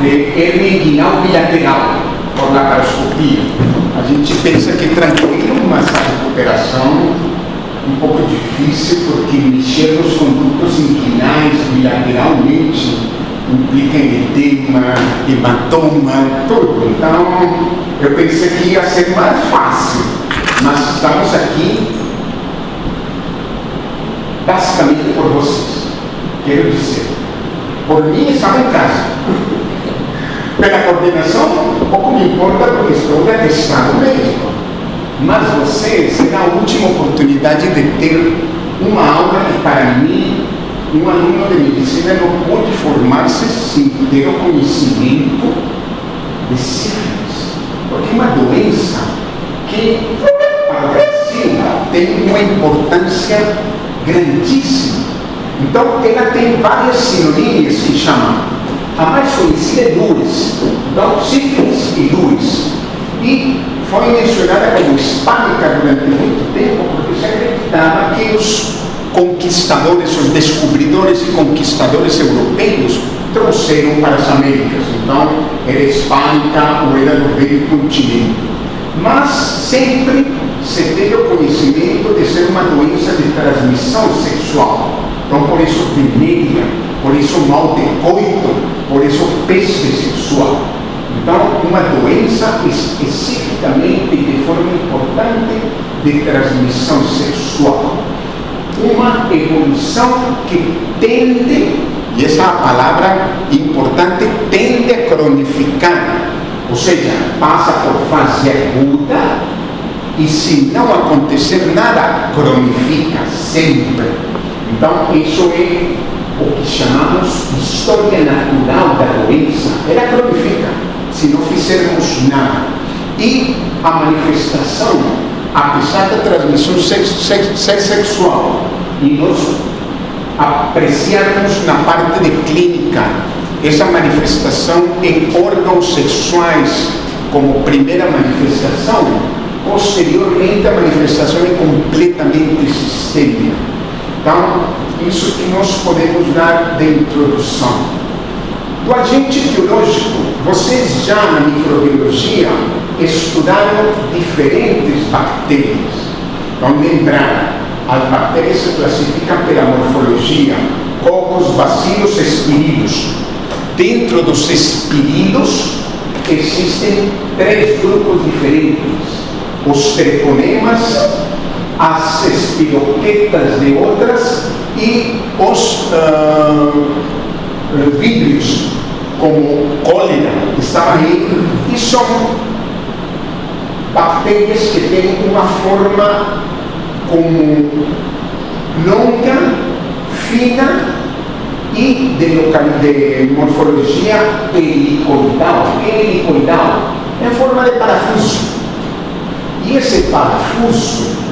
de hernia inguinal bilateral por laparoscopia. A gente pensa que é tranquilo, mas a recuperação é um pouco difícil, porque mexer nos condutos inguinais bilateralmente implica em edema, hematoma, tudo. Então, eu pensei que ia ser mais fácil, mas estamos aqui basicamente por vocês. Quero dizer, por mim estava em casa. Pela coordenação, pouco me importa, porque estou de atestado médico. Mas você será a última oportunidade de ter uma aula que, para mim, um aluno de medicina não pode formar-se sem ter o conhecimento de sífilis, porque é uma doença que, para o Brasil, tem uma importância grandíssima. Então, ela tem várias sinônimas que chamam. A mais conhecida é Lues, então sífilis e Lues. E foi mencionada como hispânica durante muito tempo, porque se acreditava que os conquistadores, os descobridores e conquistadores europeus trouxeram para as Américas. Então, era hispânica ou era do velho continente. Mas sempre se teve o conhecimento de ser uma doença de transmissão sexual. Então, por isso, venérea, por isso, mal de coito, por isso, peste sexual. Então, uma doença especificamente, de forma importante, de transmissão sexual. Uma evolução que tende, e essa é a palavra importante, tende a cronificar, ou seja, passa por fase aguda e, se não acontecer nada, cronifica sempre. Então, isso é o que chamamos história natural da doença. Ela cronifica se não fizermos nada. E a manifestação, apesar da transmissão sexual, e nós apreciarmos na parte de clínica essa manifestação em órgãos sexuais como primeira manifestação, posteriormente a manifestação é completamente sistêmica. Então, isso que nós podemos dar de introdução. Do agente biológico, vocês já na microbiologia estudaram diferentes bactérias. Então, lembrar, as bactérias se classificam pela morfologia: cocos, bacilos, espirilos. Dentro dos espirilos existem 3 grupos diferentes: os treponemas, as espiroquetas de outras e os víbrios, como cólera, estava aí, e são bactérias que têm uma forma como longa, fina e de morfologia helicoidal. Helicoidal é em forma de parafuso. E esse parafuso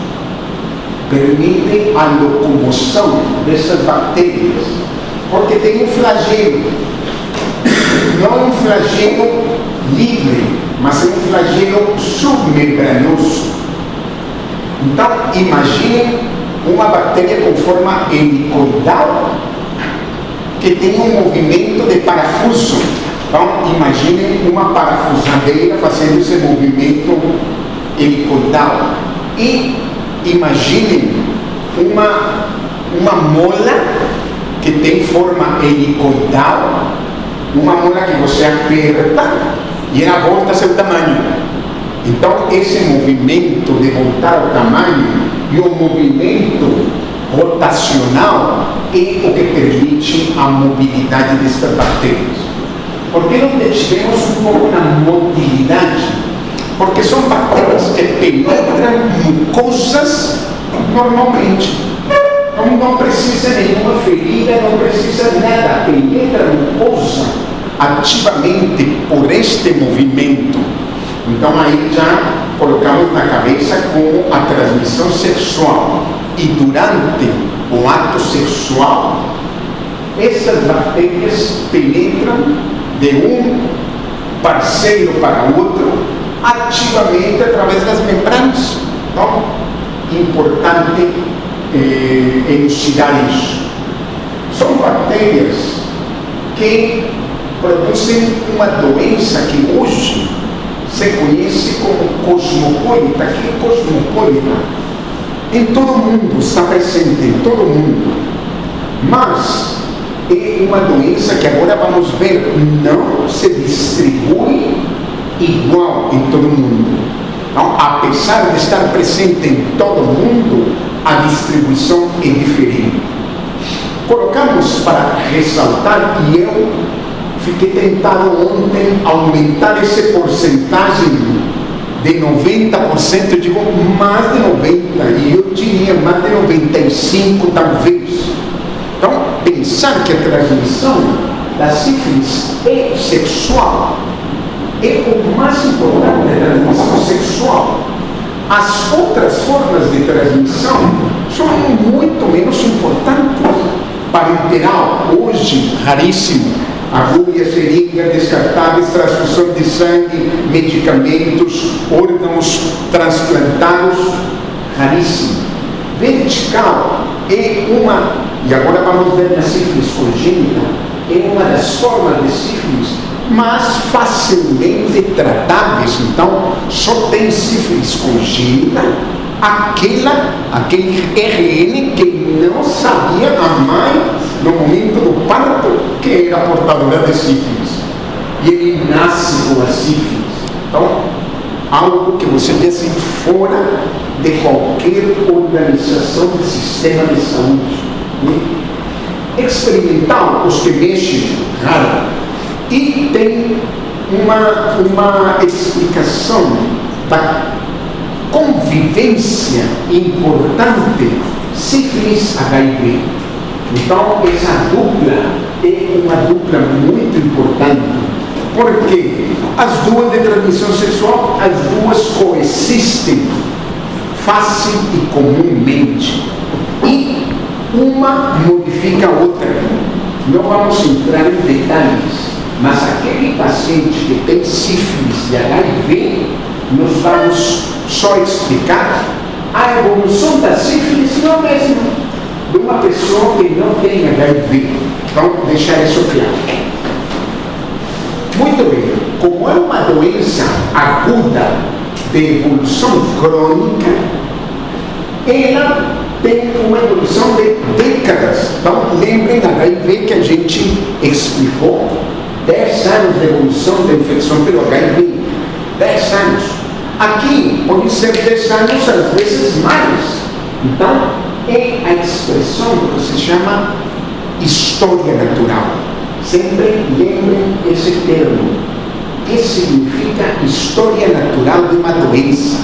permite a locomoção dessas bactérias, porque tem um flagelo. Não é um flagelo livre, mas é um flagelo submembranoso. Então, imagine uma bactéria com forma helicoidal que tem um movimento de parafuso. Então, imagine uma parafusadeira fazendo esse movimento helicoidal. E imagine uma mola que tem forma helicoidal, uma mola que você aperta e ela volta ao seu tamanho. Então, esse movimento de voltar ao tamanho e o movimento rotacional é o que permite a mobilidade destas bactérias. Por que não detivemos um pouco na motilidade? Porque são bactérias que penetram mucosas normalmente. Então não precisa nenhuma ferida, não precisa nada. Penetra a mucosa ativamente por este movimento. Então aí já colocamos na cabeça como a transmissão sexual. E durante o ato sexual, essas bactérias penetram de um parceiro para outro ativamente através das membranas. Então, importante elucidar isso. São bactérias que produzem uma doença que hoje se conhece como cosmopolita, que é cosmopolita. Em todo mundo, está presente em todo mundo. Mas é uma doença que agora vamos ver, não se distribui igual em todo mundo. Então, apesar de estar presente em todo mundo, a distribuição é diferente. Colocamos para ressaltar, e eu fiquei tentado ontem aumentar essa porcentagem de 90%, eu digo mais de 90%, e eu diria mais de 95% talvez. Então, pensar que a transmissão da sífilis é sexual é o mais importante da transmissão sexual. As outras formas de transmissão são muito menos importantes. Parenteral, hoje, raríssimo. Agulha, seringa, descartáveis, transfusão de sangue, medicamentos, órgãos transplantados, raríssimo. Vertical é uma, e agora vamos ver na sífilis congênita, é uma das formas de sífilis mais facilmente tratáveis. Então, só tem sífilis congênita aquele RN que não sabia a mãe no momento do parto que era portadora de sífilis. E ele nasce com a sífilis. Então, algo que você vê assim fora de qualquer organização do sistema de saúde. Experimental, os que mexem, raro. E tem uma explicação da convivência importante sífilis HIV. Então, essa dupla é uma dupla muito importante, porque as duas de transmissão sexual, as duas coexistem fácil e comumente, e uma modifica a outra. Não vamos entrar em detalhes, mas aquele paciente que tem sífilis e HIV, nós vamos só explicar a evolução da sífilis não mesmo de uma pessoa que não tem HIV. Então, deixar isso claro. Muito bem, como é uma doença aguda de evolução crônica, ela tem uma evolução de décadas. Então, lembrem da HIV que a gente explicou, 10 anos de evolução da infecção pelo HIV, 10 anos. Aqui pode ser 10 anos, às vezes mais. Então, é a expressão que se chama história natural. Sempre lembrem esse termo. O que significa história natural de uma doença?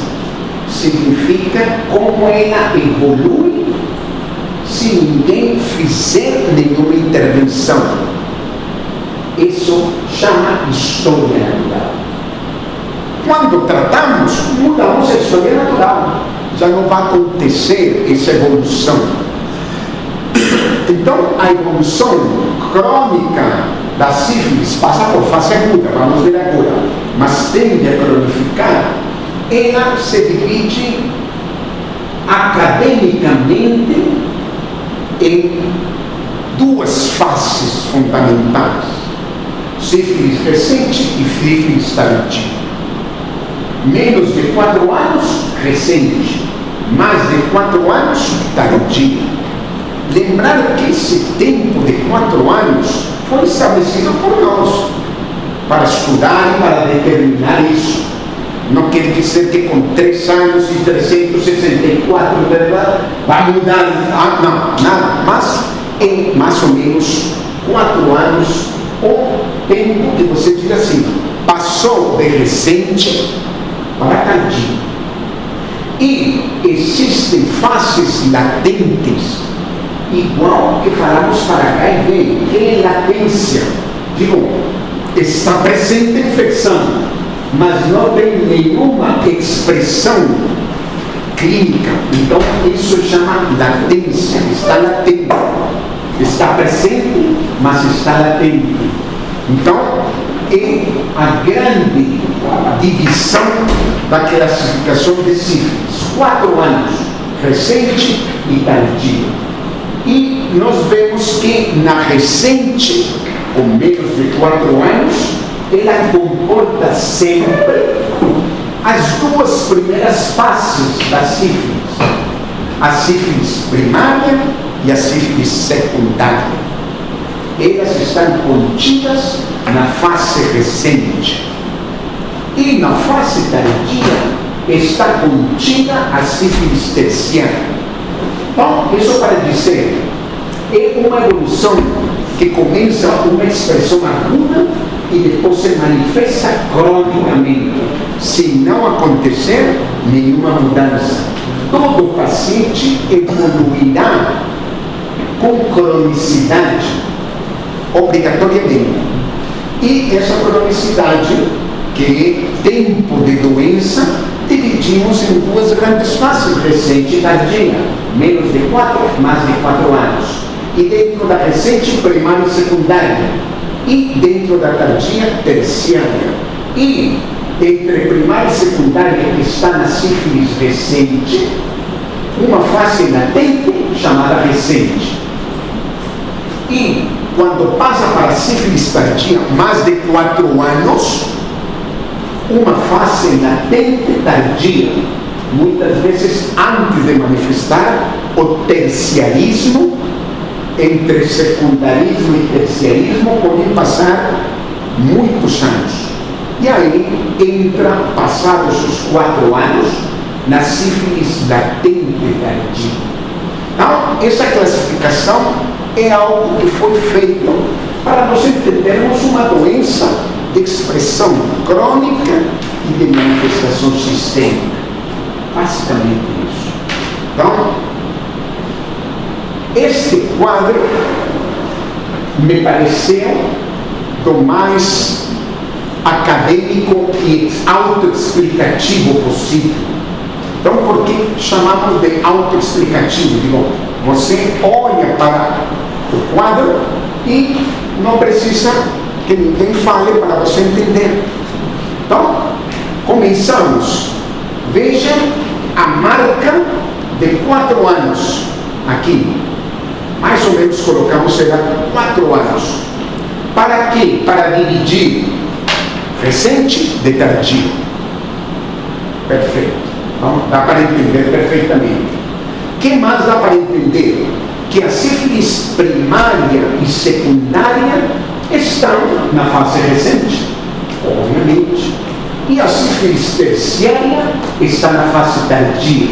Significa como ela evolui se ninguém fizer nenhuma intervenção. Isso chama história natural. Quando tratamos, mudamos a história natural. Já não vai acontecer essa evolução. Então, a evolução crônica da sífilis passa por fase aguda, vamos ver agora, mas tende a cronificar. Ela se divide academicamente em duas fases fundamentais: sífilis recente e sífilis tardia. Menos de 4 anos, recente. Mais de 4 anos, tardia. Lembrar que esse tempo de 4 anos foi estabelecido por nós para estudar e para determinar isso. Não quer dizer que com 3 anos e 364 vai mudar, não, nada, mas em mais ou menos 4 anos o tempo que você diz assim, passou de recente para tardio. E existem fases latentes, igual que falamos para HIV, que é latência. Digo, está presente a infecção, mas não tem nenhuma expressão clínica. Então, isso chama latência, está latente. Está presente, mas está latente. Então, é a grande divisão da classificação de sífilis. 4 anos, recente e tardio. E nós vemos que na recente com menos de 4 anos, ela comporta sempre as duas primeiras fases da sífilis, a sífilis primária e a sífilis secundária. Elas estão contidas na fase recente. E na fase tardia está contida a sífilis terciária. Então, isso para dizer, é uma evolução que começa uma expressão aguda e depois se manifesta cronicamente, se não acontecer nenhuma mudança. Todo paciente evoluirá com cronicidade, obrigatoriamente. E essa cronicidade, que é tempo de doença, dividimos em duas grandes fases, recente e tardia, menos de 4, mais de 4 anos. E dentro da recente, primária e secundária. E dentro da tardia, terciária. E entre primária e secundária, que está na sífilis recente, uma fase latente chamada recente. E quando passa para a sífilis tardia, mais de 4 anos, uma fase latente tardia, muitas vezes antes de manifestar o terciarismo. Entre secundarismo e terciarismo podem passar muitos anos. E aí entra, passados os 4 anos, na sífilis latente tardia. Então, essa classificação é algo que foi feito para nós entendermos uma doença de expressão crônica e de manifestação sistêmica. Basicamente isso. Então, este quadro me pareceu do mais acadêmico e autoexplicativo possível. Então, por que chamamos de autoexplicativo? Digo, você olha para o quadro e não precisa que ninguém fale para você entender. Então, começamos. Veja a marca de 4 anos aqui. Mais ou menos colocamos ela 4 anos. Para quê? Para dividir recente de tardio. Perfeito. Então, dá para entender perfeitamente. O que mais dá para entender? Que a sífilis primária e secundária estão na fase recente, obviamente. E a sífilis terciária está na fase tardia.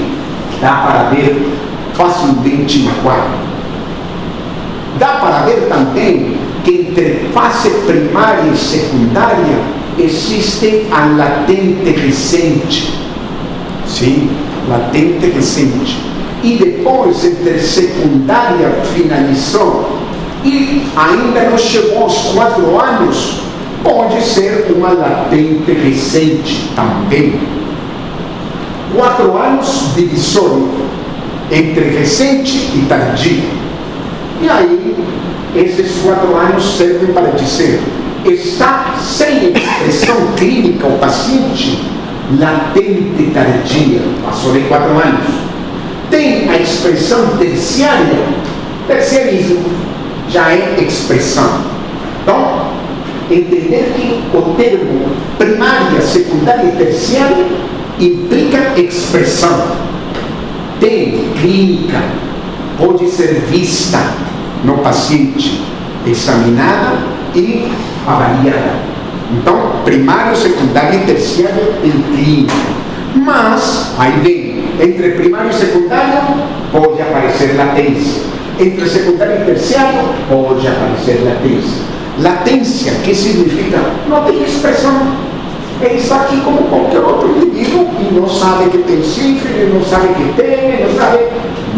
Dá para ver facilmente no quadro. Dá para ver também que entre fase primária e secundária existe a latente recente. Sim, latente recente. E depois, entre secundária finalizou e ainda não chegou aos 4 anos, pode ser uma latente recente também. 4 anos divisório entre recente e tardio. E aí, esses 4 anos servem para dizer, está sem expressão clínica o paciente, latente tardia, passou de 4 anos. Tem a expressão terciária, terciarismo, já é expressão. Então, entender que o termo primária, secundária e terciária implica expressão. Tem clínica, pode ser vista no paciente, examinada e avaliada. Então, primário, secundário e terciário em clínica. Mas, aí vem, entre primário e secundário pode aparecer latência. Entre secundário e terciário pode aparecer latência. Latência, que significa? Não tem expressão. Ele está aqui como qualquer outro indivíduo e não sabe que tem sífilis, não sabe que tem, não sabe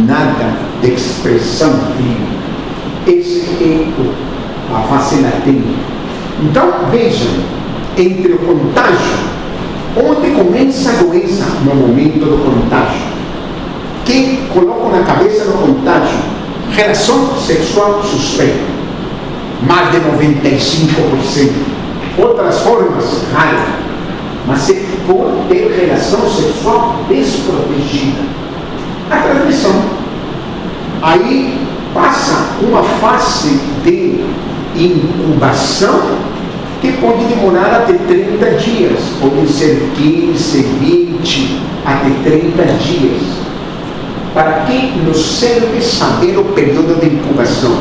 nada de expressão clínica. Esse é a fase latente. Então, vejam, entre o contágio, onde começa a doença no momento do contágio, que colocam na cabeça do contágio, relação sexual suspeita, mais de 95%. Outras formas, raras, mas se pode ter relação sexual desprotegida. A transmissão. Aí passa uma fase de incubação, que pode demorar até 30 dias, pode ser 15, 20, até 30 dias. Para que nos serve saber o período de incubação?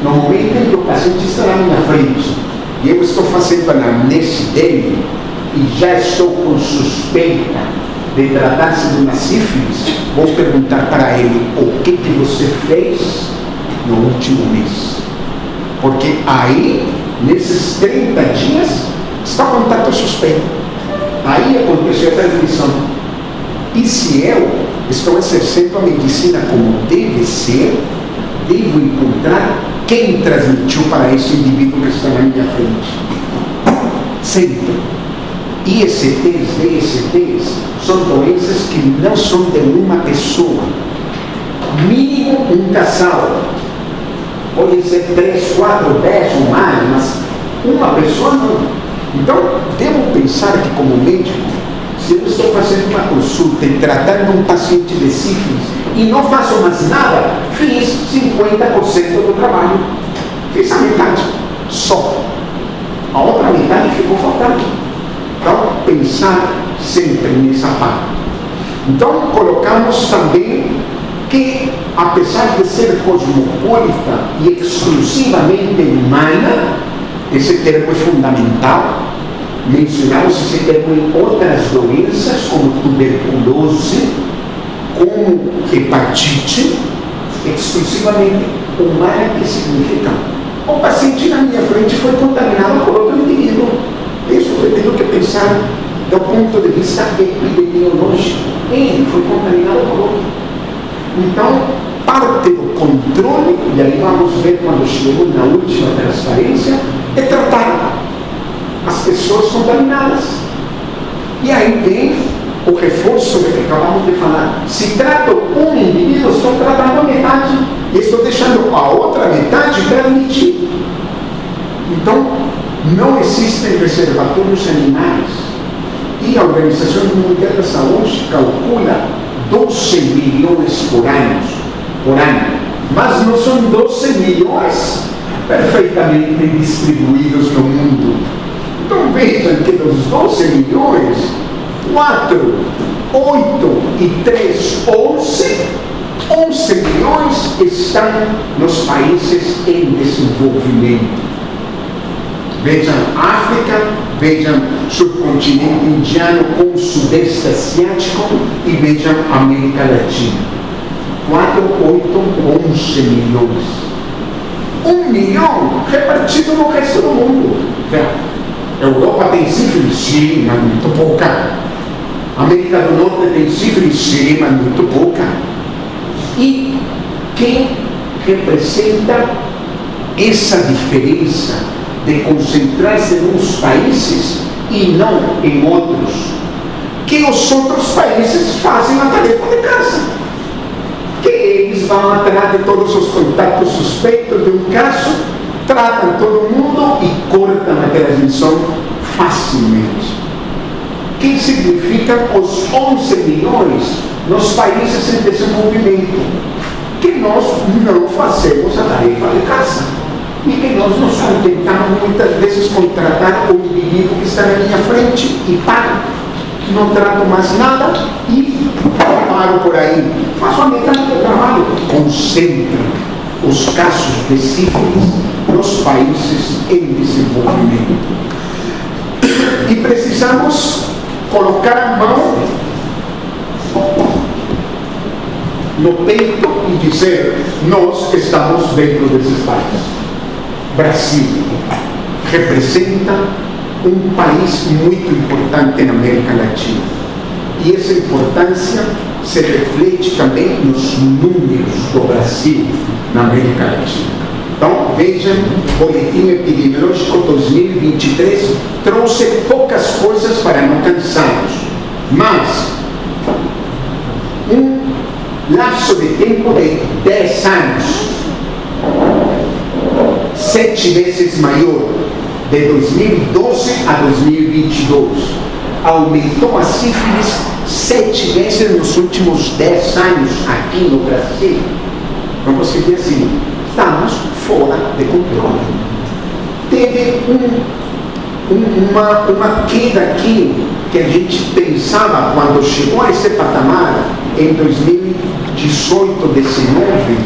No momento em que o paciente está na minha frente, e eu estou fazendo a anamnese dele, e já estou com suspeita de tratar-se de uma sífilis, vou perguntar para ele o que você fez no último mês. Porque aí, nesses 30 dias, está o contato suspeito. Aí aconteceu a transmissão. E se eu estou exercendo a medicina como deve ser, devo encontrar quem transmitiu para esse indivíduo que está na minha frente. Sempre. ISTs, DSTs, são doenças que não são de uma pessoa. Mínimo um casal. Pode ser 3, 4, 10 ou mais, mas uma pessoa não. Então, devo pensar que como médico, se eu estou fazendo uma consulta e tratando um paciente de sífilis e não faço mais nada, fiz 50% do trabalho. Fiz a metade só. A outra metade ficou faltando. Então, pensar sempre nessa parte. Então, colocamos também que, apesar de ser cosmopolita e exclusivamente humana, esse termo é fundamental. Mencionamos esse termo em outras doenças, como tuberculose, como hepatite, exclusivamente humana, que significa o paciente na minha frente foi contaminado por outro indivíduo. Isso eu tenho que pensar do ponto de vista epidemiológico. Ele foi contaminado por outro. Então, parte do controle, e aí vamos ver quando chegamos na última transparência, é tratar as pessoas contaminadas. E aí vem o reforço do que acabamos de falar. Se trato um indivíduo, estou tratando a metade, e estou deixando a outra metade transmitir. Então, não existem reservatórios animais. E a Organização Mundial da Saúde calcula 12 milhões por ano. Mas não são 12 milhões perfeitamente distribuídos no mundo. Então vejam que dos 12 milhões, 4, 8 e 3, 11 milhões estão nos países em desenvolvimento. Vejam África, vejam subcontinente indiano com o sudeste asiático e vejam América Latina. 4, 8, 11 milhões. 1 milhão repartido no resto do mundo. Europa tem sífilis? Sim, mas muito pouca. América do Norte tem sífilis? Sim, mas muito pouca. E quem representa essa diferença de concentrar-se em uns países e não em outros? Que os outros países fazem a tarefa de casa. Que eles vão atrás de todos os contatos suspeitos de um caso, tratam todo mundo e cortam a transmissão facilmente. Que significa os 11 milhões nos países em desenvolvimento? Que nós não fazemos a tarefa de casa. E que nós nos contentamos muitas vezes com tratar o indivíduo que está na minha frente e paro. Não trato mais nada e paro por aí. Faço a metade do trabalho. Concentra os casos de sífilis nos países em desenvolvimento. E precisamos colocar a mão no peito e dizer: nós estamos dentro desses países. Brasil representa um país muito importante na América Latina. E essa importância se reflete também nos números do Brasil na América Latina. Então, vejam, o Boletim Epidemiológico 2023 trouxe poucas coisas para não cansarmos, mas um lapso de tempo de 10 anos, 7 vezes maior, de 2012 a 2022. Aumentou a sífilis 7 vezes nos últimos 10 anos aqui no Brasil. Então você vê assim, estamos fora de controle. Teve uma queda aqui que a gente pensava quando chegou a esse patamar em 2018, 2019,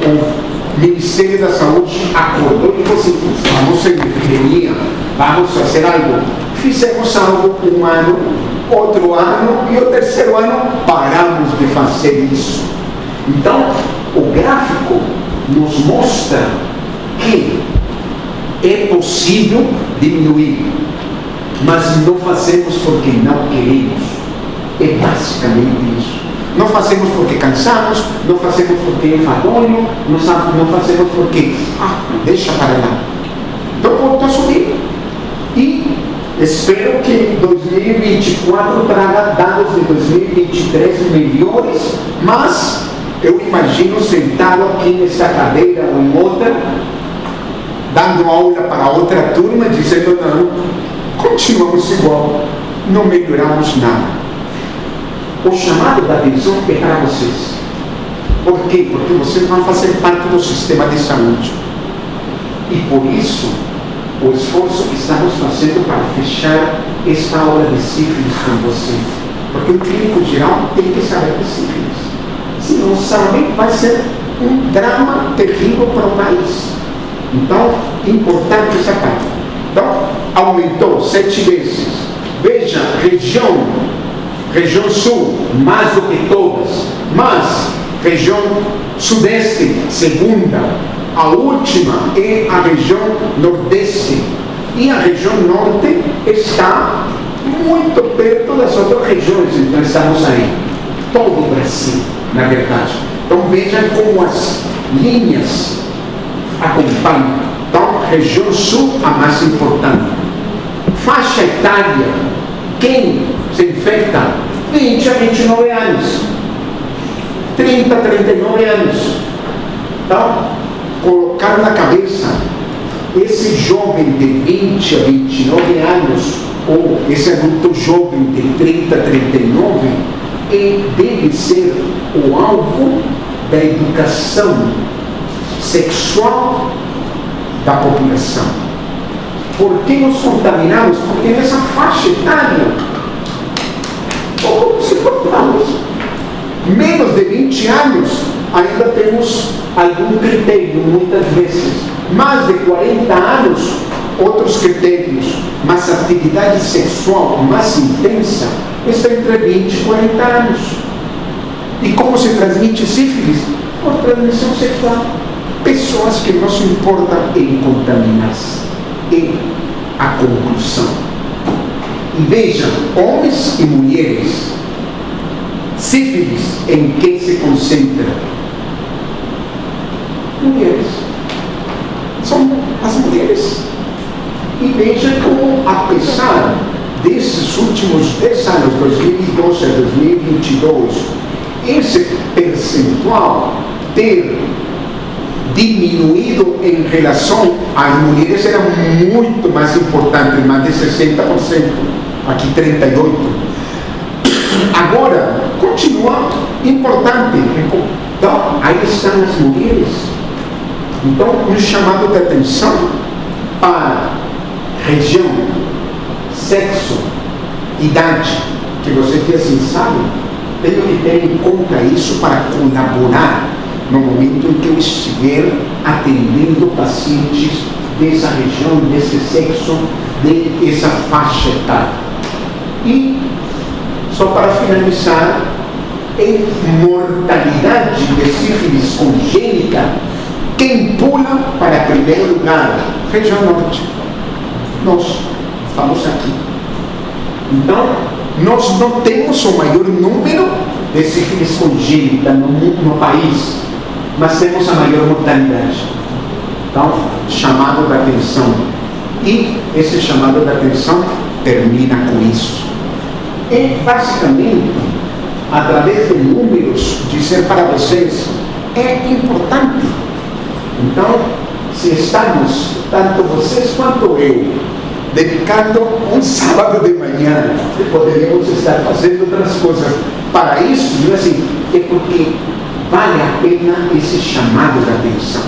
o Ministério da Saúde acordou e falou assim: vamos em epidemia, vamos fazer algo. Fizemos algo um ano, outro ano e o terceiro ano paramos de fazer isso. Então, o gráfico nos mostra que é possível diminuir, mas não fazemos porque não queremos. É basicamente isso. Não fazemos porque cansamos, não fazemos porque é enfadonho, não fazemos porque, deixa para lá. Então, voltou a subir. E espero que 2024 traga dados de 2023 melhores, mas eu imagino sentado aqui nessa cadeira ou em outra, dando aula para outra turma, dizendo: não, continuamos igual, não melhoramos nada. O chamado da atenção é para vocês. Por quê? Porque vocês vão fazer parte do sistema de saúde. E por isso, o esforço que estamos fazendo para fechar esta aula de sífilis com vocês. Porque o clínico geral tem que saber de sífilis. Se não sabem, vai ser um drama terrível para o país. Então, importante essa parte. Então, aumentou 7 vezes. Veja, região sul, mais do que todas, mas região sudeste, segunda. A última é a região nordeste. E a região norte está muito perto das outras regiões. Então, estamos aí. Todo o Brasil, na verdade. Então, vejam como as linhas acompanham. Então, região sul, a mais importante. Faixa etária. Quem se infecta? 20 a 29 anos. 30 a 39 anos. Então, colocar na cabeça esse jovem de 20 a 29 anos, ou esse adulto jovem de 30 a 39, deve ser o alvo da educação sexual da população. Por que nos contaminamos? Porque nessa faixa etária, como se portamos? Menos de 20 anos, ainda temos algum critério, muitas vezes. Mais de 40 anos, outros critérios. Mas a atividade sexual mais intensa está entre 20 e 40 anos. E como se transmite sífilis? Por transmissão sexual. Pessoas que não se importam em contaminar-se. É a conclusão. E vejam, homens e mulheres, sífilis em quem se concentra? Mulheres. São as mulheres. E veja como, apesar desses últimos 10 anos, 2012 a 2022, esse percentual ter diminuído em relação às mulheres era muito mais importante, mais de 60%, aqui 38%. Agora, continua importante. Então, aí estão as mulheres. Então, um chamado de atenção para região, sexo, idade, que você que assim sabe, tenho que ter em conta isso para colaborar no momento em que eu estiver atendendo pacientes dessa região, desse sexo, dessa faixa etária. E, só para finalizar, em mortalidade de sífilis congênita, quem pula para primeiro lugar? Região norte. Nós estamos aqui. Então, nós não temos o maior número de sífilis congênita no país, mas temos a maior mortalidade. Então, chamado de atenção. E esse chamado de atenção termina com isso. E, basicamente, através de números, dizer para vocês, é importante. Então, se estamos, tanto vocês quanto eu, dedicando um sábado de manhã, poderíamos estar fazendo outras coisas. Para isso, assim, é porque vale a pena esse chamado da atenção.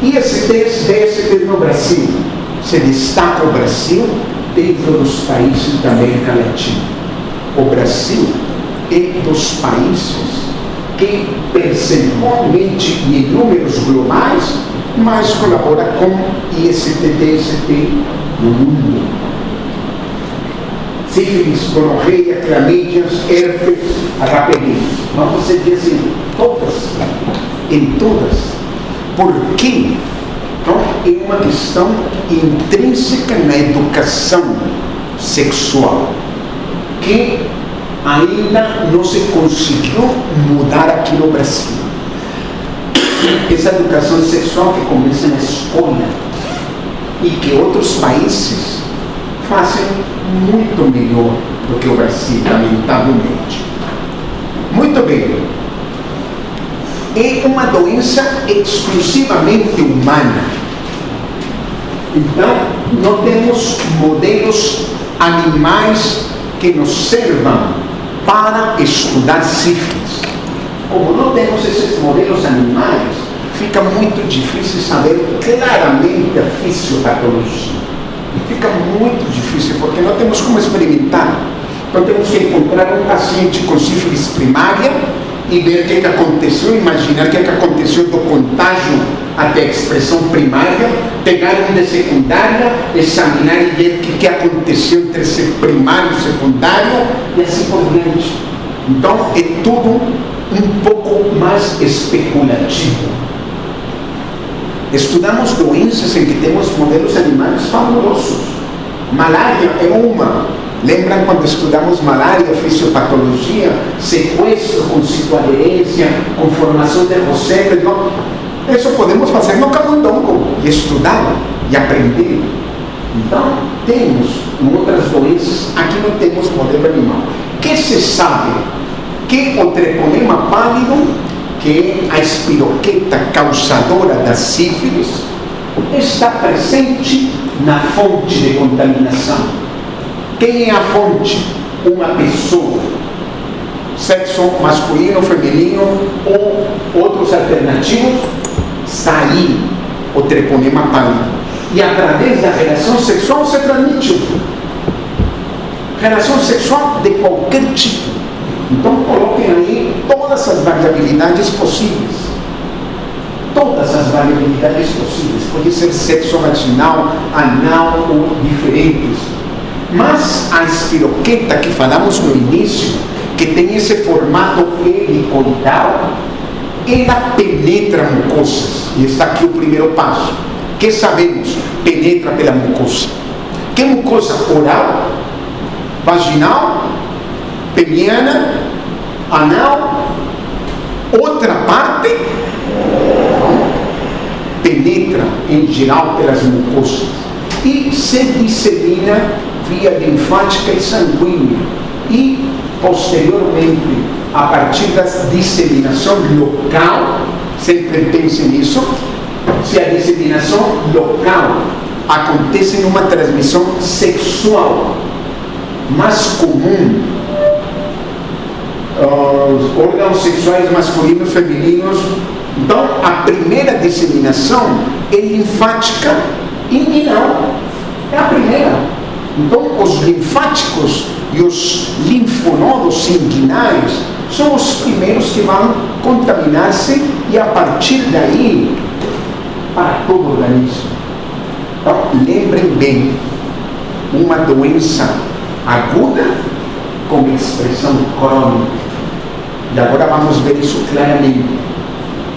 E esse DST no Brasil, se destaca o Brasil dentro dos países da América Latina. O Brasil é dos países que percentualmente e em números globais mais colabora com IST-DST no mundo. Sífilis, gonorreia, clamídias, herpes, HPV. Vamos dizer assim, todas, em todas. Por quê? Então, é uma questão intrínseca na educação sexual, que ainda não se conseguiu mudar aqui no Brasil. Essa educação sexual que começa na escola e que outros países fazem muito melhor do que o Brasil, lamentavelmente. Muito bem. É uma doença exclusivamente humana. Então, não temos modelos animais que nos servam para estudar sífilis. Como não temos esses modelos animais, fica muito difícil saber claramente a fisiopatologia. Fica muito difícil, porque não temos como experimentar. Então temos que encontrar um paciente com sífilis primária e ver o que aconteceu, imaginar o que aconteceu do contágio até a expressão primária, pegar um de secundária, examinar e ver o que aconteceu entre esse primário e secundário, e assim por diante. Então é tudo um pouco mais especulativo. Estudamos doenças em que temos modelos animais fabulosos. Malária é uma. Lembram quando estudamos malária, fisiopatologia, sequestro com citoaderência, com formação de Rosetta? Isso podemos fazer no camundongo, e estudar e aprender. Então, temos em outras doenças, aqui não temos modelo animal. Que se sabe que o treponema pálido, que é a espiroqueta causadora da sífilis, está presente na fonte de contaminação. Quem é a fonte? Uma pessoa. Sexo masculino, feminino ou outros alternativos, está aí o treponema pálido. E através da relação sexual se transmite. Relação sexual de qualquer tipo. Então coloquem aí todas as variabilidades possíveis. Todas as variabilidades possíveis. Pode ser sexo vaginal, anal ou diferentes. Mas a espiroqueta que falamos no início, que tem esse formato helicoidal, ela penetra mucosas. E está aqui o primeiro passo. Que sabemos? Penetra pela mucosa. Que mucosa? Oral, vaginal, peniana, anal. Outra parte penetra em geral pelas mucosas e se dissemina via linfática e sanguínea, e posteriormente, a partir da disseminação local, sempre pense nisso, se a disseminação local acontece numa transmissão sexual mais comum, os órgãos sexuais masculinos, femininos, então a primeira disseminação é linfática inguinal, é a primeira. Então, os linfáticos e os linfonodos inguinais são os primeiros que vão contaminar-se e, a partir daí, para todo o organismo. Então, lembrem bem, uma doença aguda com expressão crônica. E agora vamos ver isso claramente.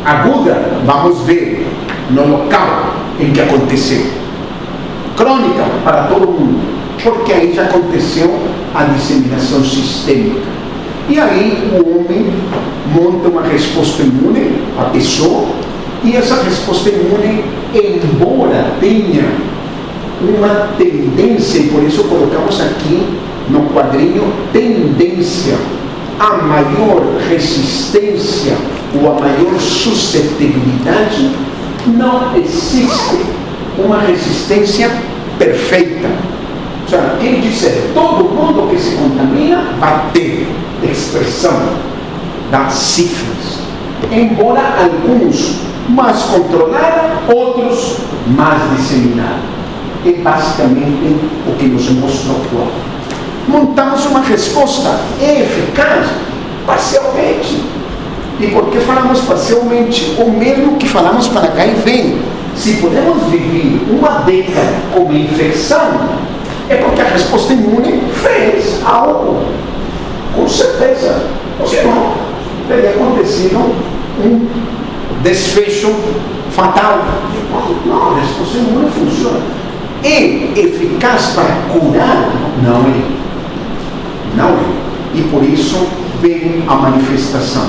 Aguda, vamos ver no local em que aconteceu. Crônica, para todo mundo. Porque aí já aconteceu a disseminação sistêmica. E aí o homem monta uma resposta imune, a pessoa, e essa resposta imune, embora tenha uma tendência, e por isso colocamos aqui no quadrinho, tendência a maior resistência ou a maior suscetibilidade, não existe uma resistência perfeita. Ou seja, quem disser todo mundo que se contamina vai ter expressão da sífilis. embora alguns mais controlados, outros mais disseminados. É basicamente o que nos mostra o quadro. Montamos uma resposta eficaz, parcialmente. E por que falamos parcialmente? O mesmo que falamos para HIV. Se podemos viver uma década com uma infecção, é porque a resposta imune fez algo. Com certeza. Senão, teria acontecido um desfecho fatal. Não, a resposta imune funciona. É eficaz para curar? Não é. Não é. E por isso vem a manifestação.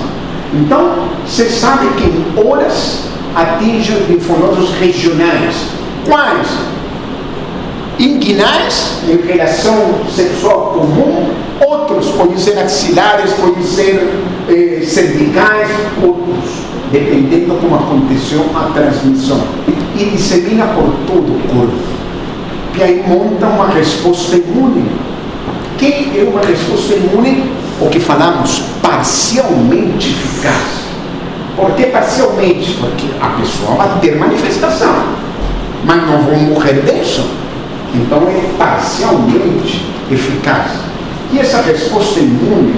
Então, você sabe que em horas atinge os linfonodos regionais. Quais? Inguinais, em relação sexual comum, outros podem ser axilares, podem ser cervicais, outros, dependendo como aconteceu a transmissão. E dissemina por todo o corpo. E aí monta uma resposta imune. Que é uma resposta imune, o que falamos, parcialmente eficaz. Por que parcialmente? Porque a pessoa vai ter manifestação, mas não vão morrer disso. Então é parcialmente eficaz. E essa resposta imune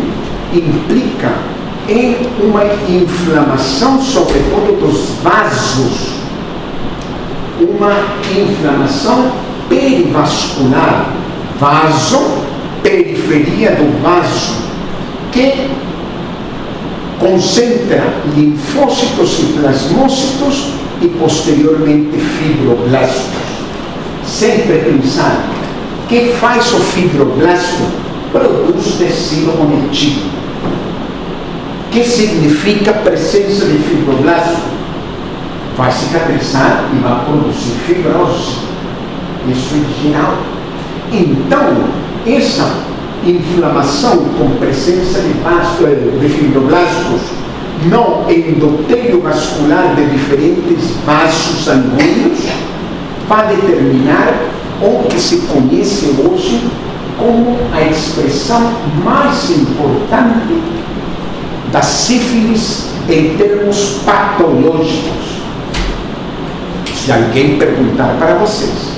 implica em uma inflamação, sobretudo dos vasos, uma inflamação perivascular, vaso, periferia do vaso, que concentra linfócitos e plasmócitos e posteriormente fibroblastos. Sempre pensar, que faz o fibroblasto? Produz tecido conectivo. Que significa presença de fibroblasto? Vai cicatrizar e vai produzir fibrose. Isso é geral. Então, essa inflamação com presença de fibroblastos no endotélio vascular de diferentes vasos sanguíneos vai determinar o que se conhece hoje como a expressão mais importante da sífilis em termos patológicos. Se alguém perguntar para vocês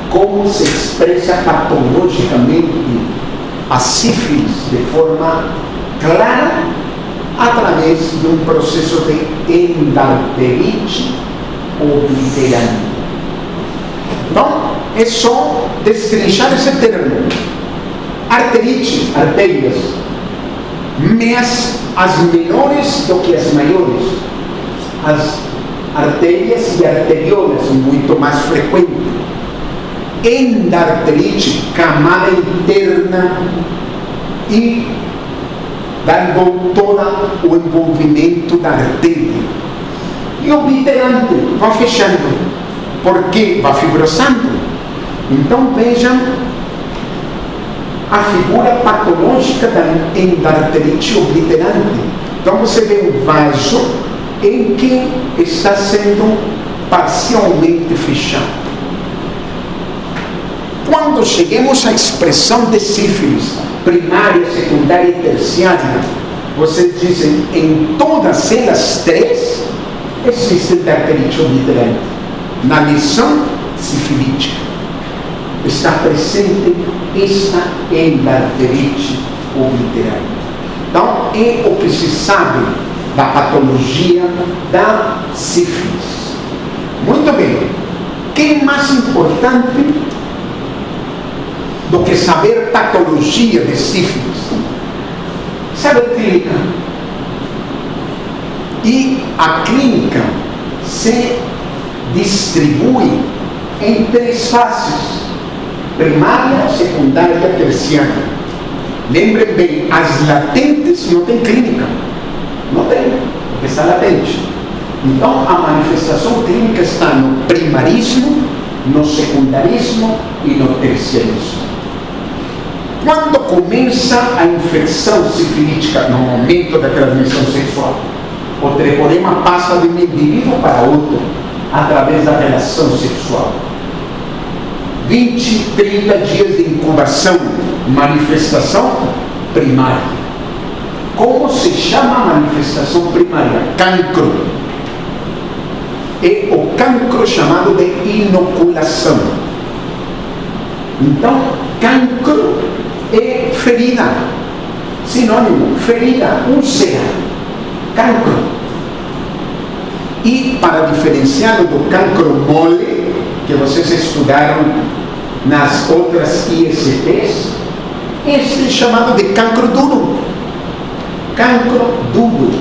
como se expressa patologicamente a sífilis de forma clara, através de um processo de endarterite obliterante. Então, é só destrinchar esse termo. Arterite, artérias, mas as menores do que as maiores. As artérias e arteriolas, muito mais frequentes. Endarterite, camada interna e dando todo o envolvimento da artéria. E obliterante, vai fechando, porque vai fibrosando. Então vejam a figura patológica da endarterite obliterante. Então você vê um vaso em que está sendo parcialmente fechado. Quando chegamos à expressão de sífilis, primária, secundária e terciária, vocês dizem, em todas elas três, existe endarterite obliterante. Na lesão sifilítica está presente esta endarterite obliterante. Então, é o que se sabe da patologia da sífilis. Muito bem. O que é mais importante do que saber patologia de sífilis? Saber clínica. E a clínica se distribui em três fases: primária, secundária e terciária. Lembrem bem, as latentes não tem clínica. Não tem, porque está latente. Então a manifestação clínica está no primarismo, no secundarismo e no terciarismo. Quando começa a infecção sifilítica, no momento da transmissão sexual, o treponema passa de um indivíduo para outro através da relação sexual. 20, 30 dias de incubação, manifestação primária. Como se chama a manifestação primária? Cancro. É o cancro chamado de inoculação. Então, cancro é ferida. Sinônimo, ferida, úlcera, cancro. E para diferenciá-lo do cancro mole, que vocês estudaram nas outras ISTs, este é chamado de cancro duro. Cancro duro.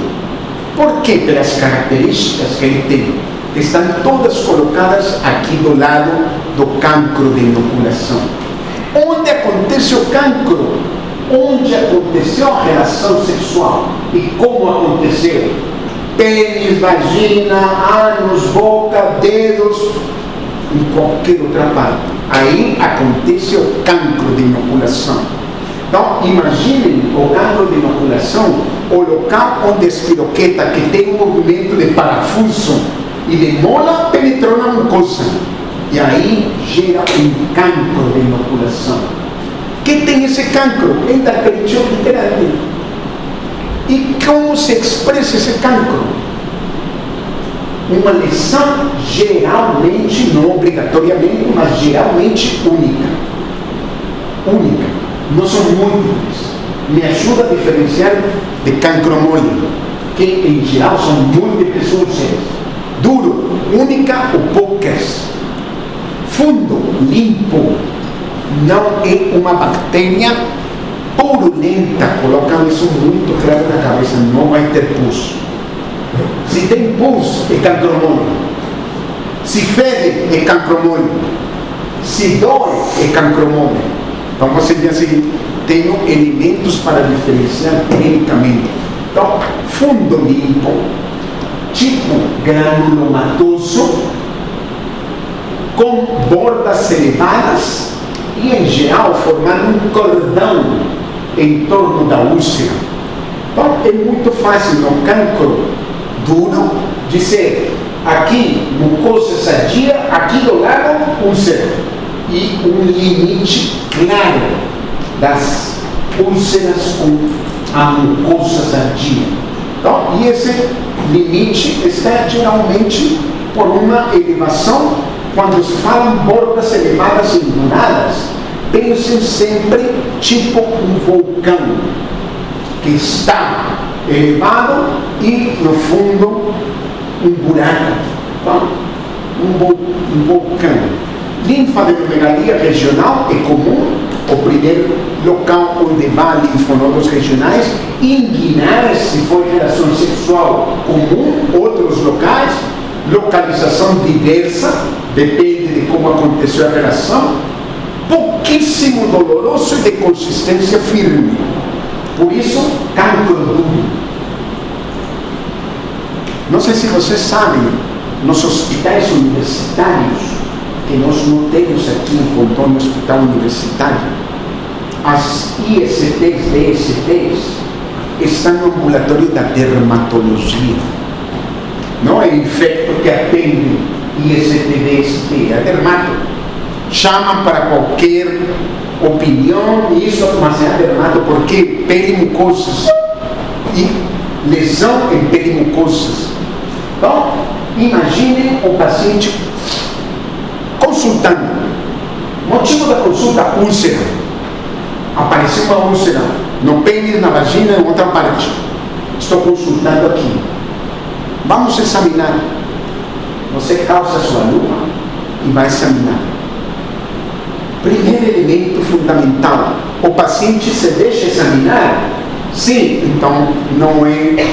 Por quê? Pelas características que ele tem, que estão todas colocadas aqui do lado do cancro de inoculação. Onde acontece o cancro? Onde aconteceu a relação sexual e como aconteceu? Pênis, vagina, ânus, boca, dedos, em qualquer outra parte. Aí acontece o cancro de inoculação. Então, imaginem o cancro de inoculação, o local onde a espiroqueta, que tem um movimento de parafuso e de mola, penetrou na mucosa. E aí gera um cancro de inoculação. Que tem esse cancro? É da perite obliterante. E como se expressa esse cancro? Uma lesão geralmente, não obrigatoriamente, mas geralmente única. Única. Não são múltiples. Me ajuda a diferenciar de cancro mole, que em geral são múltiples úlceras. Duro, única ou poucas. Fundo, limpo. Não é uma bactéria purulenta. Colocam isso muito claro na cabeça. Não vai ter pus. Se tem pus, é cancro mole. Se fede, é cancro mole. Se dói, é cancro mole. Então você diz assim, tenho elementos para diferenciar clinicamente. Então, fundo limpo, tipo granulomatoso, com bordas elevadas e, em geral, formando um cordão em torno da úlcera. Então, é muito fácil no cancro duro dizer aqui mucosa sadia, aqui do lado úlcera. E um limite claro das úlceras com a mucosa sadia. Então, e esse limite está geralmente por uma elevação. Quando se falam bordas elevadas e lunadas, pensem sempre tipo um vulcão que está elevado e no fundo um buraco. Então, um vulcão. Linfadenomegalia regional é comum, o primeiro local onde vá linfonodos regionais. Inguinais, se for relação sexual, comum, outros locais. Localização diversa, depende de como aconteceu a relação. Pouquíssimo doloroso e de consistência firme. Por isso, cancro duro. Não sei se vocês sabem, nos hospitais universitários, que nós não temos aqui em Rondônia, hospital universitário, as ISTs, DSTs, estão no ambulatório da dermatologia. Não é infecto que atende IST, DST, é dermato. Chamam para qualquer opinião, isso, mas é dermato porque pele mucosas e lesão em pele mucosas. Então, imaginem o paciente consultando. Motivo da consulta, úlcera. Apareceu uma úlcera no pênis, na vagina, em outra parte. Estou consultando aqui. Vamos examinar. Você calça sua luva e vai examinar. Primeiro elemento fundamental: o paciente se deixa examinar? Sim, então não é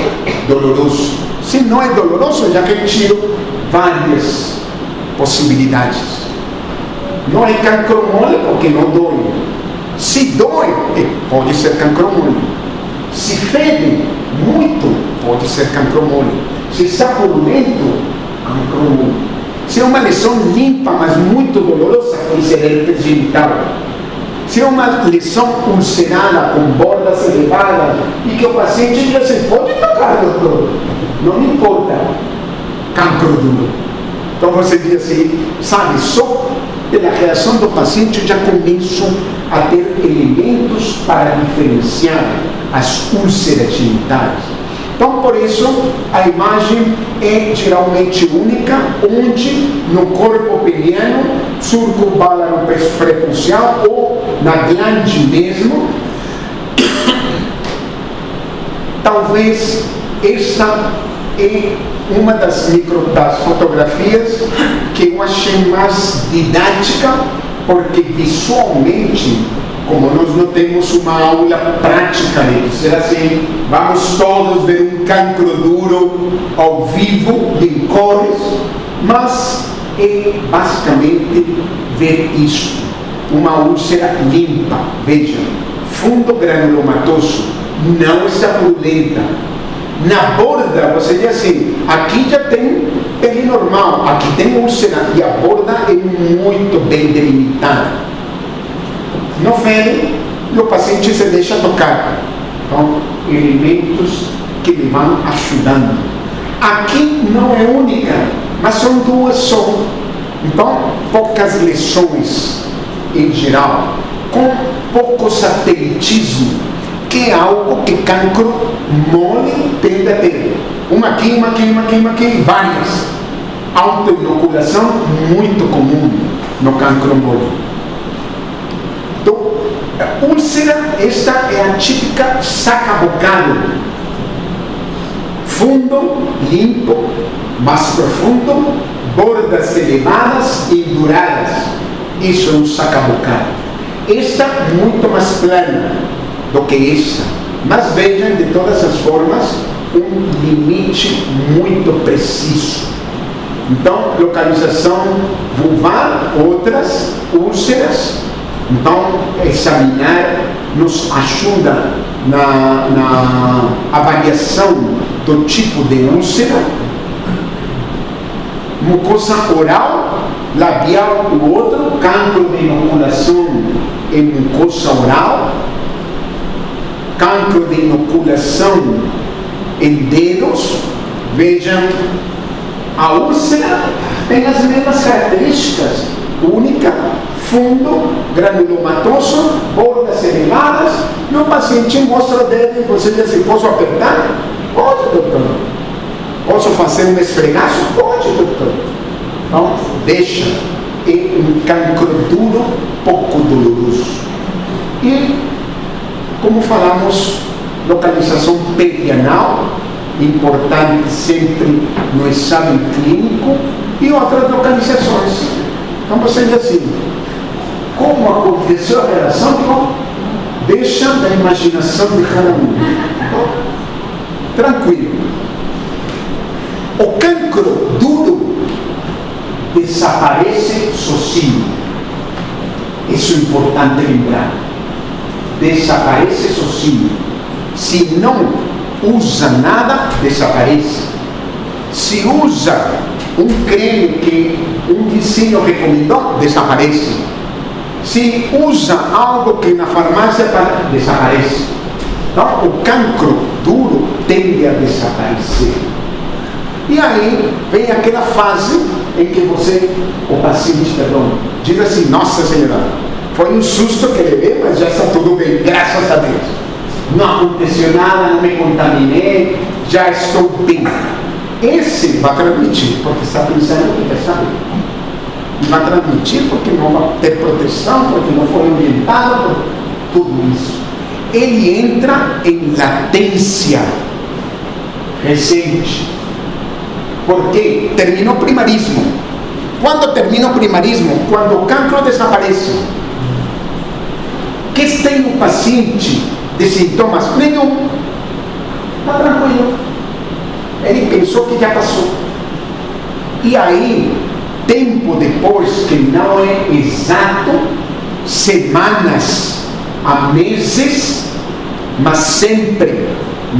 doloroso. Se não é doloroso, já que eu tiro várias possibilidades. Não é cancro mole porque não dói. Se dói, pode ser cancro mole. Se fede muito, pode ser cancro mole. Se está purulento, cancro mole. Se é uma lesão limpa, mas muito dolorosa, pode ser herpes genital. Se é uma lesão ulcerada, com bordas elevadas, e que o paciente diz assim, pode tocar, doutor, não me importa, cancro duro. Então você diz assim, sabe, só pela reação do paciente eu já começo a ter elementos para diferenciar as úlceras genitais. Então, por isso, a imagem é geralmente única, onde no corpo peniano, surco bálaro prepulcial ou na glande mesmo. Talvez esta é uma das fotografias que eu achei mais didática, porque visualmente, como nós não temos uma aula prática de ser assim, vamos todos ver um cancro duro ao vivo, em cores, mas é basicamente ver isso, uma úlcera limpa, vejam, fundo granulomatoso, não está purulenta. Na borda, você vê assim, aqui já tem pele normal, aqui tem úlcera, e a borda é muito bem delimitada. Não fere, e o paciente se deixa tocar. Então, elementos que lhe vão ajudando. Aqui não é única, mas são duas só. Então, poucas lesões em geral, com pouco satelitismo, que é algo que cancro mole tende a ter. Uma aqui, várias. Autoinoculação muito comum no cancro mole. Então, a úlcera, esta é a típica saca-bocado. Fundo, limpo, mais profundo, bordas elevadas e duradas. Isso é um saca-bocado. Esta muito mais plana do que esta. Mas vejam, de todas as formas, um limite muito preciso. Então, localização vulvar, outras úlceras. Então, examinar nos ajuda na avaliação do tipo de úlcera. Mucosa oral, labial, o outro, cancro de inoculação em mucosa oral, cancro de inoculação em dedos. Vejam, a úlcera tem as mesmas características, única, fundo, granulomatoso, bordas elevadas, e o paciente mostra o dedo e você diz assim, posso apertar? Pode, doutor. Posso fazer um esfregaço? Pode, doutor. Então, deixa. É um cancro duro, pouco doloroso. E, como falamos, localização perianal, importante sempre no exame clínico, e outras localizações. Então você diz assim, como aconteceu a relação? Então, deixa da imaginação de cada um. Então, tranquilo. O cancro duro desaparece sozinho. Isso é importante lembrar. Desaparece sozinho. Se não usa nada, desaparece. Se usa um creme que um vizinho recomendou, desaparece. Se usa algo que na farmácia desaparece. Então, o cancro duro tende a desaparecer. E aí vem aquela fase em que o paciente, diz assim, nossa senhora, foi um susto que levei, mas já está tudo bem, graças a Deus. Não aconteceu nada, não me contaminei, já estou bem. Esse vai transmitir, porque está pensando que está bem. Vai transmitir porque não vai ter proteção, porque não foi orientado, por tudo isso. Ele entra em latência recente. Porque terminou o primarismo. Quando termina o primarismo? Quando o cancro desaparece. Que tem o paciente de sintomas? Nenhum. Está tranquilo. Ele pensou que já passou. E aí, tempo depois, que não é exato, semanas a meses, mas sempre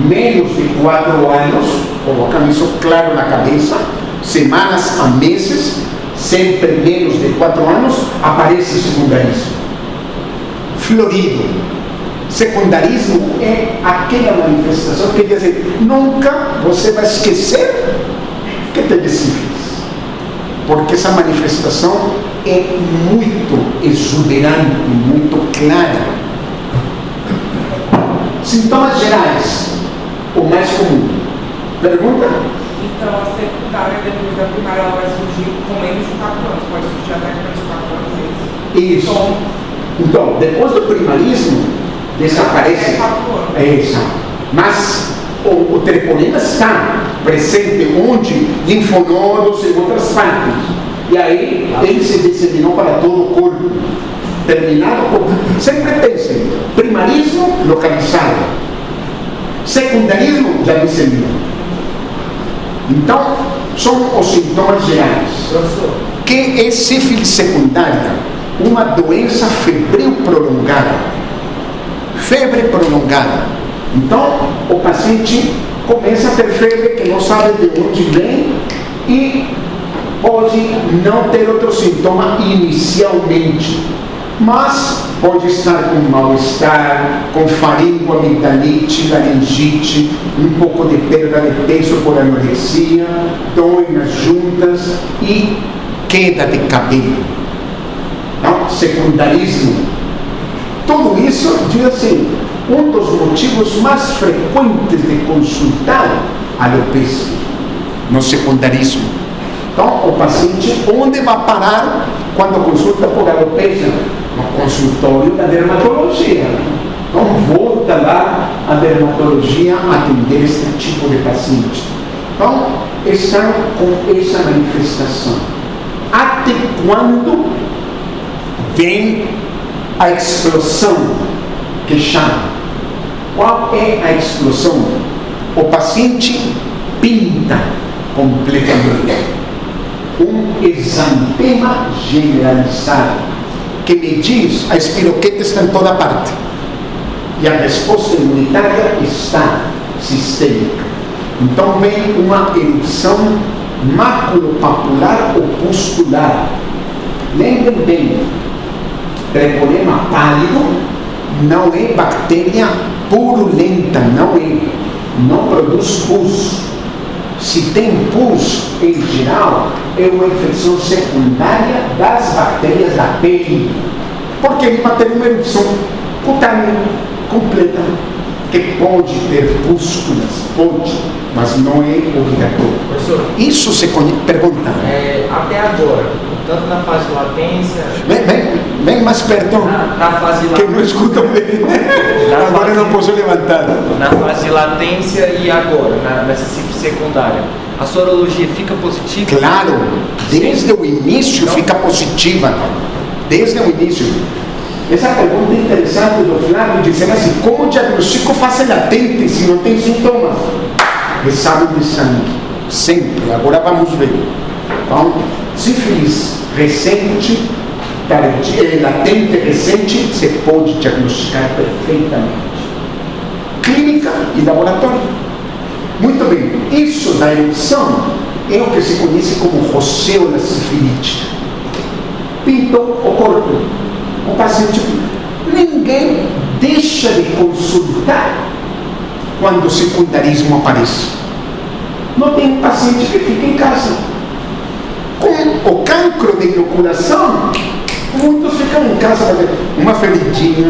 menos de 4 anos, colocando isso claro na cabeça, semanas a meses, sempre menos de 4 anos, aparece o secundarismo. Florido. Secundarismo é aquela manifestação que quer dizer, nunca você vai esquecer que teve sífilis. Porque essa manifestação é muito exuberante, muito clara. sintomas gerais, o mais comum. Pergunta? Então, a secundária, depois da primária, ela vai surgir com menos de 4 anos. Pode surgir até com menos de 4 anos. Isso. Então, depois do primarismo, desaparece. 4 anos. É isso. Mas o treponema está presente onde? Linfonodos e outras partes. E aí ele se disseminou para todo o corpo. Terminado por. Sempre pensem: primarismo localizado, secundarismo já disseminou. Então, são os sintomas gerais. Professor, Que é sífilis secundária? Uma doença febril prolongada. Febre prolongada. Então, o paciente começa a ter febre que não sabe de onde vem e pode não ter outro sintoma inicialmente, mas pode estar com mal-estar, com faringo, amigdalite, laringite, um pouco de perda de peso por anorexia, dor nas juntas e queda de cabelo. Então, secundarismo. Tudo isso diz assim, um dos motivos mais frequentes de consultar alopecia no secundarismo. Então, o paciente, onde vai parar quando consulta por alopecia? No consultório da dermatologia. Então, volta lá a dermatologia a atender este tipo de paciente. Então, estão com essa manifestação. Até quando vem a explosão que chama? Qual é a explosão? O paciente pinta completamente. Um exantema generalizado que me diz: a espiroqueta está em toda parte e a resposta imunitária está sistêmica. Então vem uma erupção maculopapular opuscular. Lembrem bem, treponema pálido não é bactéria purulenta, não produz pus. Se tem pus, em geral, é uma infecção secundária das bactérias da pele, porque ele vai ter uma erupção cutânea completa, que pode ter pústulas, pode, mas não é obrigatório. professor, Isso se conhece. Pergunta. até agora, tanto na fase de latência... Vem mais perto, Na fase de que não escutam bem. Agora não posso levantar. Na fase de latência e agora, nessa sífilis secundária, a sorologia fica positiva? Claro, desde o início fica positiva. Desde o início. Essa pergunta é interessante do Flávio, dizendo assim: como diagnóstico fase latente se não tem sintomas? Exame de sangue, sempre. Agora vamos ver. Então, sífilis recente, latente recente, se pode diagnosticar perfeitamente. Clínica e laboratório. Muito bem, isso da erupção é o que se conhece como roseola sifilítica. Pintou o corpo. O paciente, ninguém deixa de consultar quando o secundarismo aparece. Não tem paciente que fica em casa. Com o cancro de inoculação, muitos ficam em casa para ver uma feridinha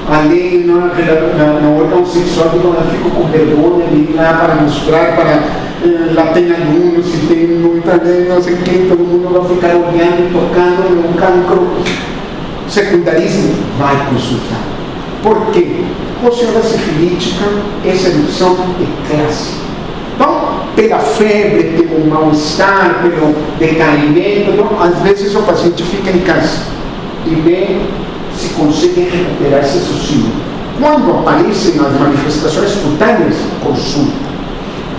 ali no órgão sexual, eu fico com vergonha de ir lá para mostrar, lá tem alunos, se tem muita gente, não sei o que, todo mundo vai ficar olhando, tocando no cancro. Secundarismo, vai consultar. Por quê? Roseola sifilítica, essa erupção é clássica. Então, pela febre, pelo mal-estar, pelo decaimento, então, às vezes o paciente fica em casa e vê se consegue recuperar esse sossego. Quando aparecem as manifestações cutâneas, consulta.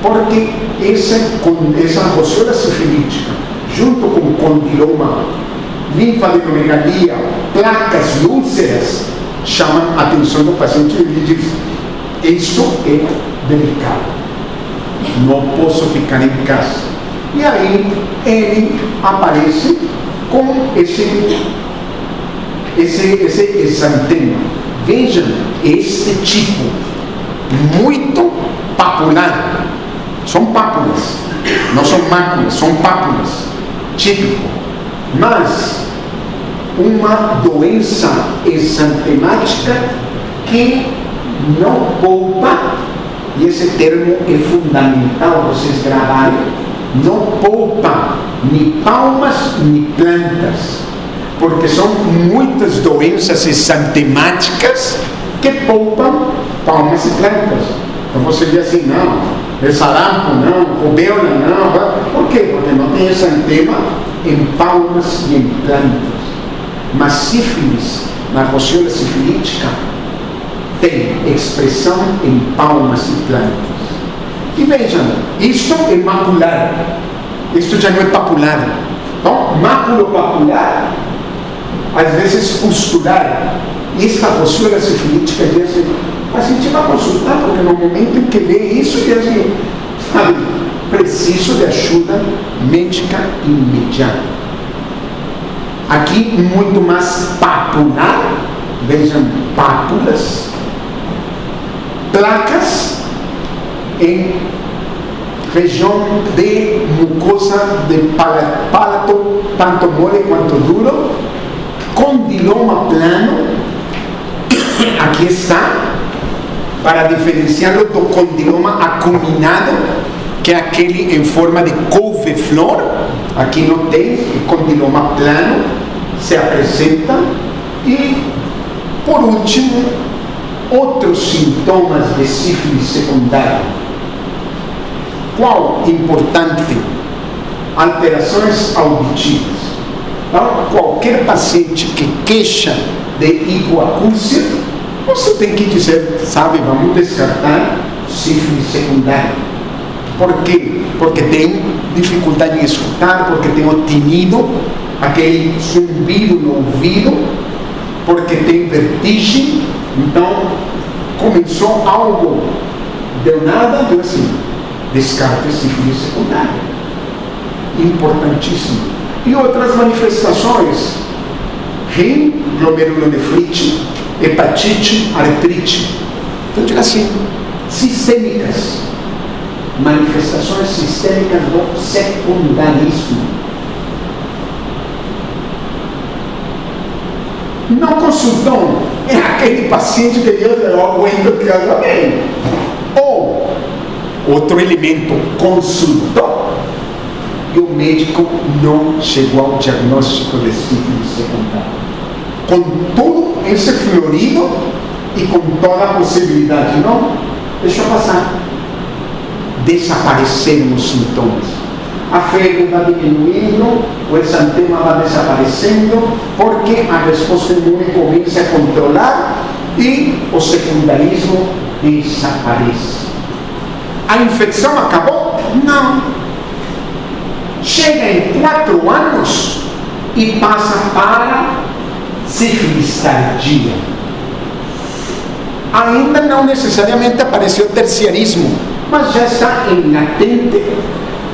Porque essa roseola sifilítica, junto com condiloma, linfadenomegalia, placas e úlceras, chamam a atenção do paciente e ele diz: isso é delicado, não posso ficar em casa. E aí ele aparece com esse exantema. Vejam, este tipo, muito papular, são pápulas, não são máculas, são pápulas, típico. Mas uma doença exantemática que não poupa, e esse termo é fundamental vocês gravarem, não poupa nem palmas nem plantas, porque são muitas doenças exantemáticas que poupam palmas e plantas. Então você diz assim, não, é sarampo não, rubéola não, por quê? Porque não tem exantema em palmas e em plantas. Mas sífilis, na rociola sifilítica, tem expressão em palmas e plantas. E vejam, isso é macular, isso já não é papular. Então, máculo papular, às vezes pustular. E esta rociola sifilítica diz assim, a gente vai consultar, porque no momento em que vê isso, diz assim, sabe, preciso de ajuda médica imediata. Aqui, muito mais papular, vejam, pápulas, placas em região de mucosa de palato, tanto mole quanto duro, condiloma plano, aqui está, para diferenciá-lo do condiloma acuminado, que é aquele em forma de couve-flor, aqui não tem, o condiloma plano se apresenta. E, por último, outros sintomas de sífilis secundária. Qual importante? Alterações auditivas. Então, qualquer paciente que queixa de hipoacúsia, você tem que dizer, sabe, vamos descartar sífilis secundária. Por quê? Porque tem dificuldade em escutar, porque tem o tinido, aquele zumbido no ouvido, porque tem vertigem. Então, começou algo, deu nada, deu assim, descarte sífilis secundária. Importantíssimo. E outras manifestações, rim, glomerulonefrite, hepatite, artrite. Então, diga assim, sistêmicas, manifestações sistêmicas do secundarismo. Não consultam, é aquele paciente que diz, eu aguento que ela bem. Ou, outro elemento, consultou, e o médico não chegou ao diagnóstico de sífilis secundária. Com todo esse florido e com toda a possibilidade, não, deixa eu passar. Desapareceram os sintomas. A febre vai diminuindo, o exantema vai desaparecendo, porque a resposta imune começa a controlar e o secundarismo desaparece. A infecção acabou? Não. Chega em 4 anos e passa para sífilis tardia. Ainda não necessariamente apareceu terciarismo, mas já está em latente.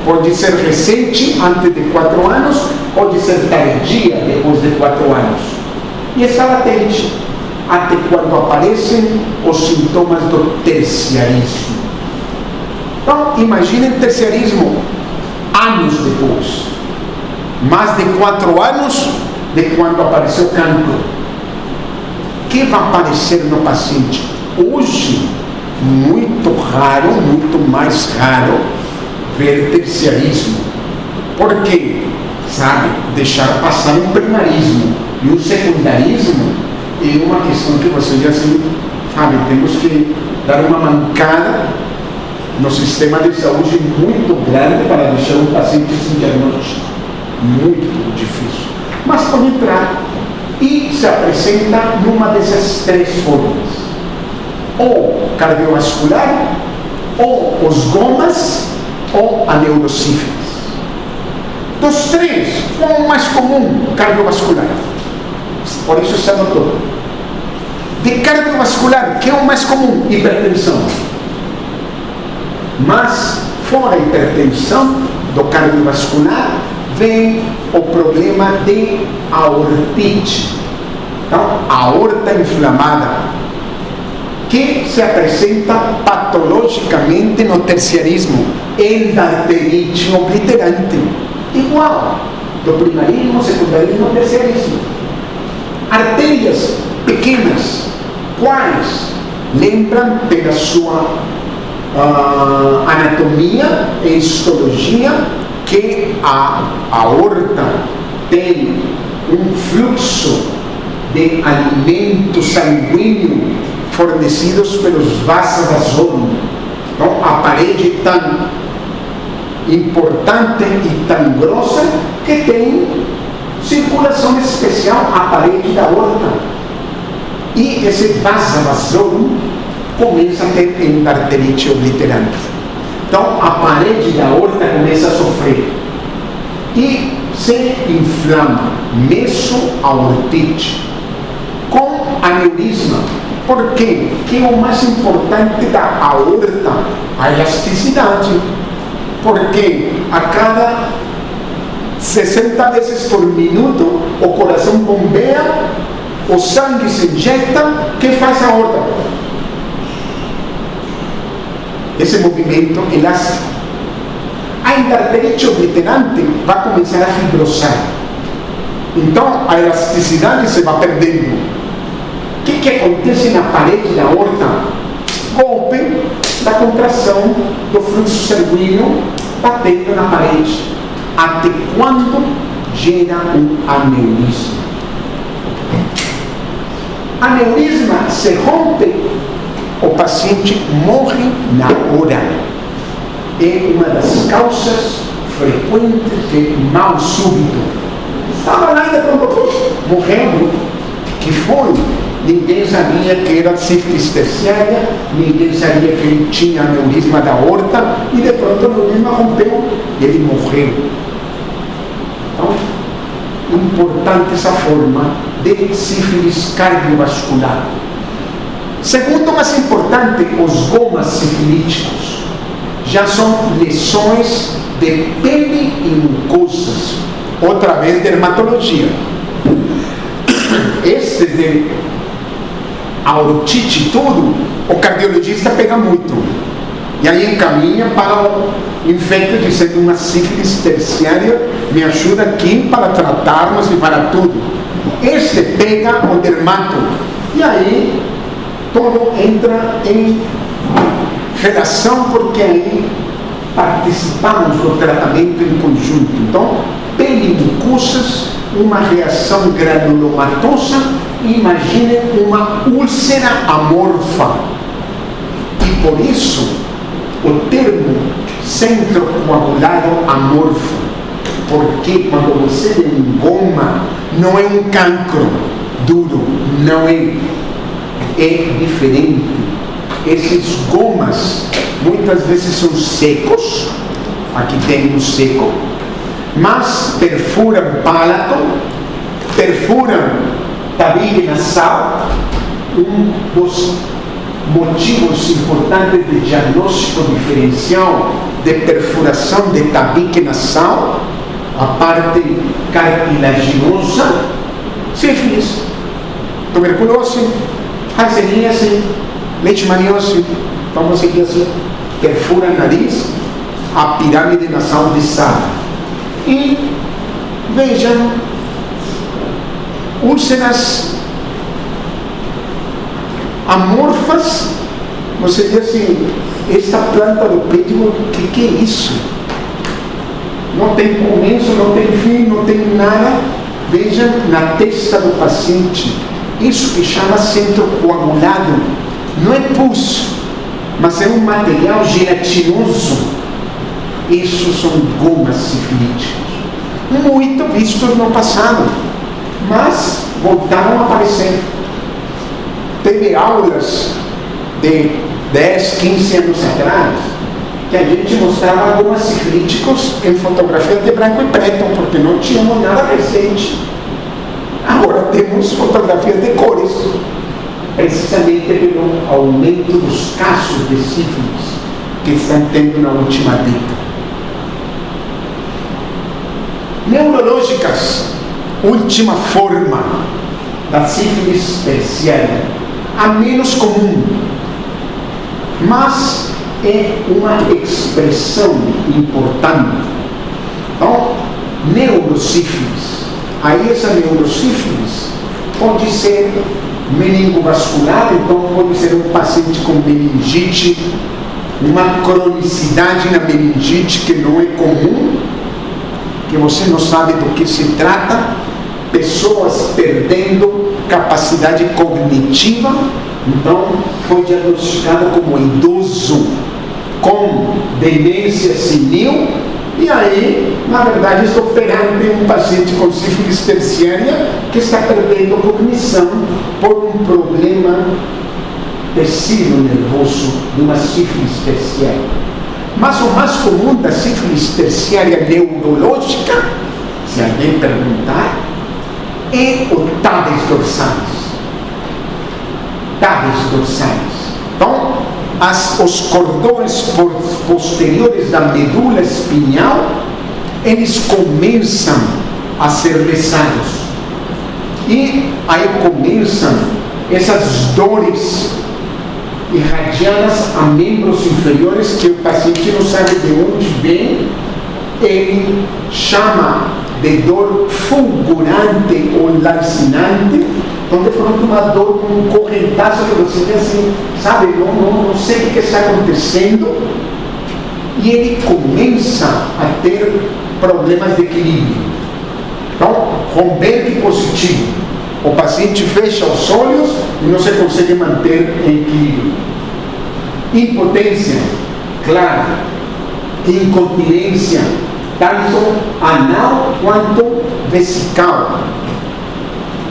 Pode ser recente, antes de 4 anos, pode ser tardia, depois de 4 anos. E está latente, até quando aparecem os sintomas do terciarismo. Então, imaginem terciarismo anos depois. Mais de 4 anos de quando apareceu o cancro. O que vai aparecer no paciente? Hoje, muito raro, muito mais raro, ver terciarismo. Por quê? Sabe, deixar passar um primarismo. E o secundarismo é uma questão que você já sabe, temos que dar uma mancada no sistema de saúde muito grande para deixar um paciente sem diagnóstico. Muito difícil. Mas pode entrar e se apresenta numa dessas 3 formas. Ou cardiovascular, ou os gomas, ou a neurosífilis. Dos 3, qual é o mais comum? Cardiovascular. Por isso se anotou. De cardiovascular, que é o mais comum? Hipertensão. Mas, fora a hipertensão do cardiovascular, vem o problema de aortite. Então, a aorta inflamada, que se apresenta patologicamente no terciarismo, endarterite obliterante, igual do primarismo, secundarismo, terciarismo. Artérias pequenas, quais? lembram pela sua anatomia e histologia que a aorta tem um fluxo de alimento sanguíneo fornecidos pelos vasa vasorum. Então, a parede tão importante e tão grossa que tem circulação especial à parede da aorta. E esse vasa vasorum começa a ter endarterite obliterante. Então, a parede da aorta começa a sofrer e se inflama, mesoaortite, com aneurisma. Por quê? Que é o mais importante da aorta, a elasticidade. Porque a cada 60 vezes por minuto o coração bombeia, o sangue se injeta, o que faz a aorta? Esse movimento elástico. A endarterite obliterante vai começar a fibrosar. Então a elasticidade se vai perdendo. O que acontece na parede da aorta? Golpe da contração do fluxo sanguíneo batendo na parede. Até quando gera um aneurisma. Aneurisma se rompe, o paciente morre na hora. É uma das causas frequentes de mal súbito. Estava lá e de pronto, morreu. Que foi? Ninguém sabia que era sífilis terciária, ninguém sabia que ele tinha aneurisma da aorta, e de pronto o aneurisma rompeu e ele morreu. Então, importante essa forma de sífilis cardiovascular. Segundo, mais importante, os gomas sifilíticos já são lesões de pele e mucosas, outra vez dermatologia. Este de aortite tudo, o cardiologista pega muito e aí encaminha para o infecto dizendo uma sífilis terciária, me ajuda aqui para tratarmos e para tudo. Este pega o dermato e aí todo entra em relação, porque aí participamos do tratamento em conjunto. Então, pele e mucosas, uma reação granulomatosa, imagine uma úlcera amorfa. E por isso, o termo centro coagulado amorfo, porque quando você engoma, não é um cancro duro, não é. É diferente. Esses gomas muitas vezes são secos, aqui tem um seco, mas perfuram palato, perfuram tabique nasal. Um dos motivos importantes de diagnóstico diferencial de perfuração de tabique nasal, a parte cartilaginosa, sífilis, tuberculose, hanseníase, leishmaniose, vamos seguir assim, perfura nariz, a pirâmide nasal de Sara. E vejam, úlceras amorfas, você diz assim, esta planta do pêndulo, o que é isso? Não tem começo, não tem fim, não tem nada. Vejam na testa do paciente, isso que chama centro coagulado, não é pus, mas é um material gelatinoso. Isso são gomas sifilíticas, muito vistos no passado, mas voltaram a aparecer. Teve aulas de 10, 15 anos atrás que a gente mostrava gomas sifilíticos em fotografia de branco e preto, porque não tínhamos nada recente. Agora temos fotografias de cores, precisamente pelo aumento dos casos de sífilis que estão tendo na última década. Neurológicas, última forma da sífilis terciária, a menos comum, mas é uma expressão importante. Então, neurosífilis. Aí essa neurosífilis pode ser meningovascular, então pode ser um paciente com meningite, uma cronicidade na meningite que não é comum, que você não sabe do que se trata, pessoas perdendo capacidade cognitiva, então foi diagnosticado como idoso com demência senil, e aí, na verdade, estou perante um paciente com sífilis terciária que está perdendo cognição por um problema tecido nervoso de uma sífilis terciária. Mas o mais comum da sífilis terciária neurológica, se alguém perguntar, é o tábeis dorsais. Tábeis dorsais. Então, os cordões posteriores da medula espinhal, eles começam a ser lesados. E aí começam essas dores irradiadas a membros inferiores que o paciente não sabe de onde vem. Ele chama de dor fulgurante ou lancinante, então de pronto uma dor com um correntaço que você vê assim, sabe, não sei o que está acontecendo, e ele começa a ter problemas de equilíbrio. Então, Romberg positivo, o paciente fecha os olhos e não se consegue manter em equilíbrio. Impotência, claro, incontinência, tanto anal quanto vesical.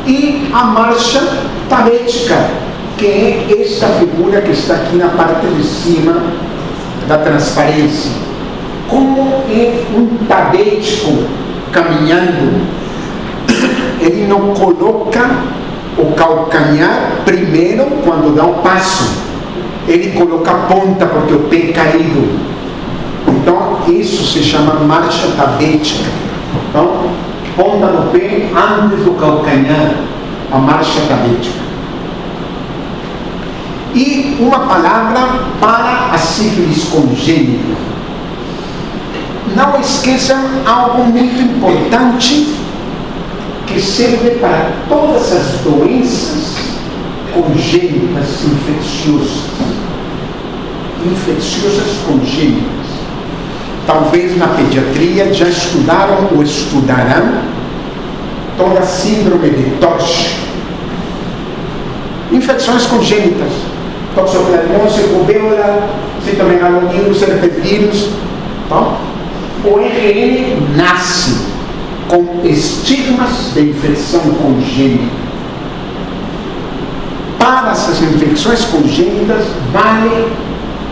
E a marcha tabética, que é esta figura que está aqui na parte de cima da transparência. Como é um tabético caminhando, ele não coloca o calcanhar primeiro quando dá o passo, ele coloca a ponta porque o pé é caído. Então isso se chama marcha tabética. Então, ponta do pé antes do calcanhar, a marcha tabética. E uma palavra para a sífilis congênita. Não esqueçam algo muito importante que serve para todas as doenças congênitas infecciosas congênitas. Talvez na pediatria já estudaram ou estudarão toda a síndrome de Torch. Infecções congênitas, toxoplasmose, rubéola, citomegalovirus, herpesvírus. Então, o RN nasce com estigmas de infecção congênita. Para essas infecções congênitas, vale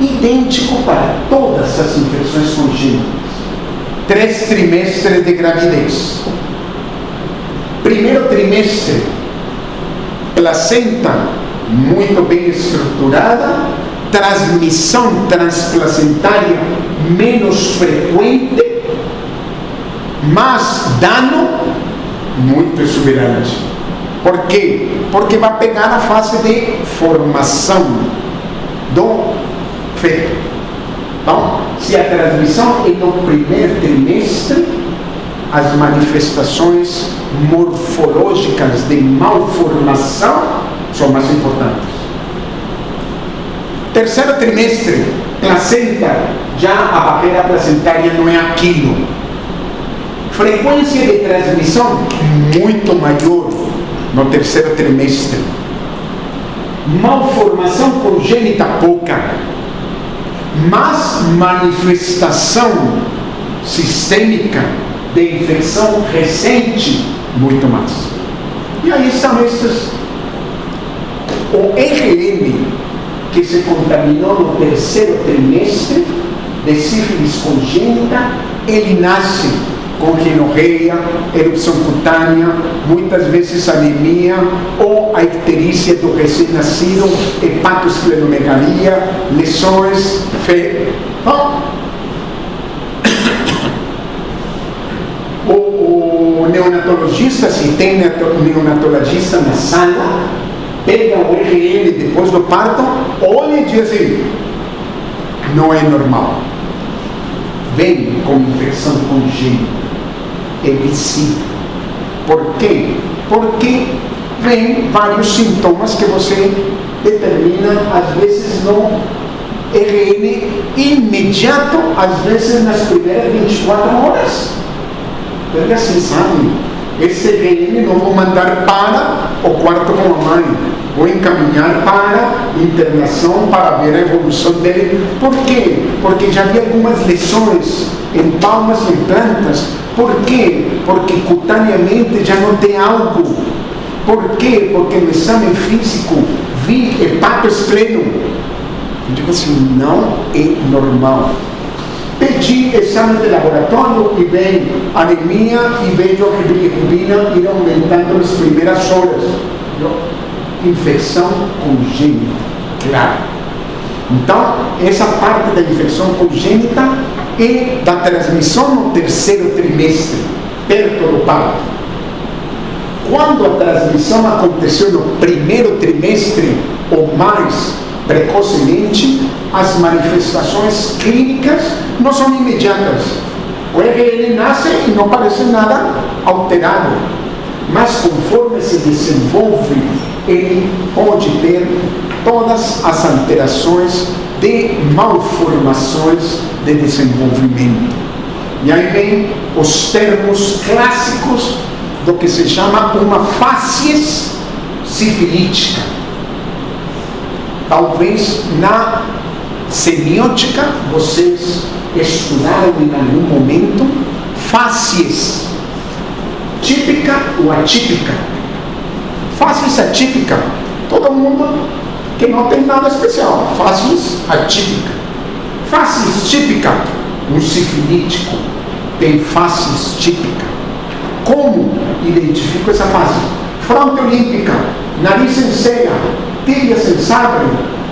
idêntico para todas as infecções congênitas. 3 trimestres de gravidez. Primeiro trimestre, placenta muito bem estruturada, transmissão transplacentária menos frequente, mas dano muito exuberante. Por quê? Porque vai pegar a fase de formação do feto. Então, se a transmissão é no primeiro trimestre, as manifestações morfológicas de malformação são mais importantes. Terceiro trimestre, placenta, já a barreira placentária não é aquilo. Frequência de transmissão muito maior no terceiro trimestre. Malformação congênita pouca, mas manifestação sistêmica de infecção recente muito mais. E aí são estes. O RN que se contaminou no terceiro trimestre de sífilis congênita, ele nasce com rinorreia, erupção cutânea, muitas vezes anemia ou a icterícia do recém-nascido, hepatosplenomegalia, lesões, o neonatologista, se tem neonatologista na sala, pega o RN depois do parto, olha e diz assim, não é normal. Vem com infecção congênita, é visível. Por quê? Porque vem vários sintomas que você determina, às vezes no RN imediato, às vezes nas primeiras 24 horas. Porque assim, sabe, esse RN não vou mandar para o quarto com a mãe, vou encaminhar para internação para ver a evolução dele. Por quê? Porque já vi algumas lesões em palmas e plantas. Por quê? Porque cutaneamente já não tem algo. Por quê? Porque no exame físico vi hepatospleno. Eu digo assim, não é normal. Pedi exame de laboratório e vem anemia e vejo a bilirrubina ir aumentando nas primeiras horas. Infecção congênita, claro. Então, essa parte da infecção congênita é da transmissão no terceiro trimestre, perto do parto. Quando a transmissão aconteceu no primeiro trimestre ou mais precocemente, as manifestações clínicas não são imediatas. O RN nasce e não parece nada alterado, mas conforme se desenvolve, ele pode ter todas as alterações de malformações de desenvolvimento. E aí vem os termos clássicos do que se chama uma facies sifilítica. Talvez na semiótica vocês estudaram em algum momento facies típica ou atípica. Facies atípica, todo mundo que não tem nada especial. Facies atípica. Facies típica, um sifilítico tem facies típica. Como identifico essa face? Fronte olímpica, nariz em cera, tíbias em sabre,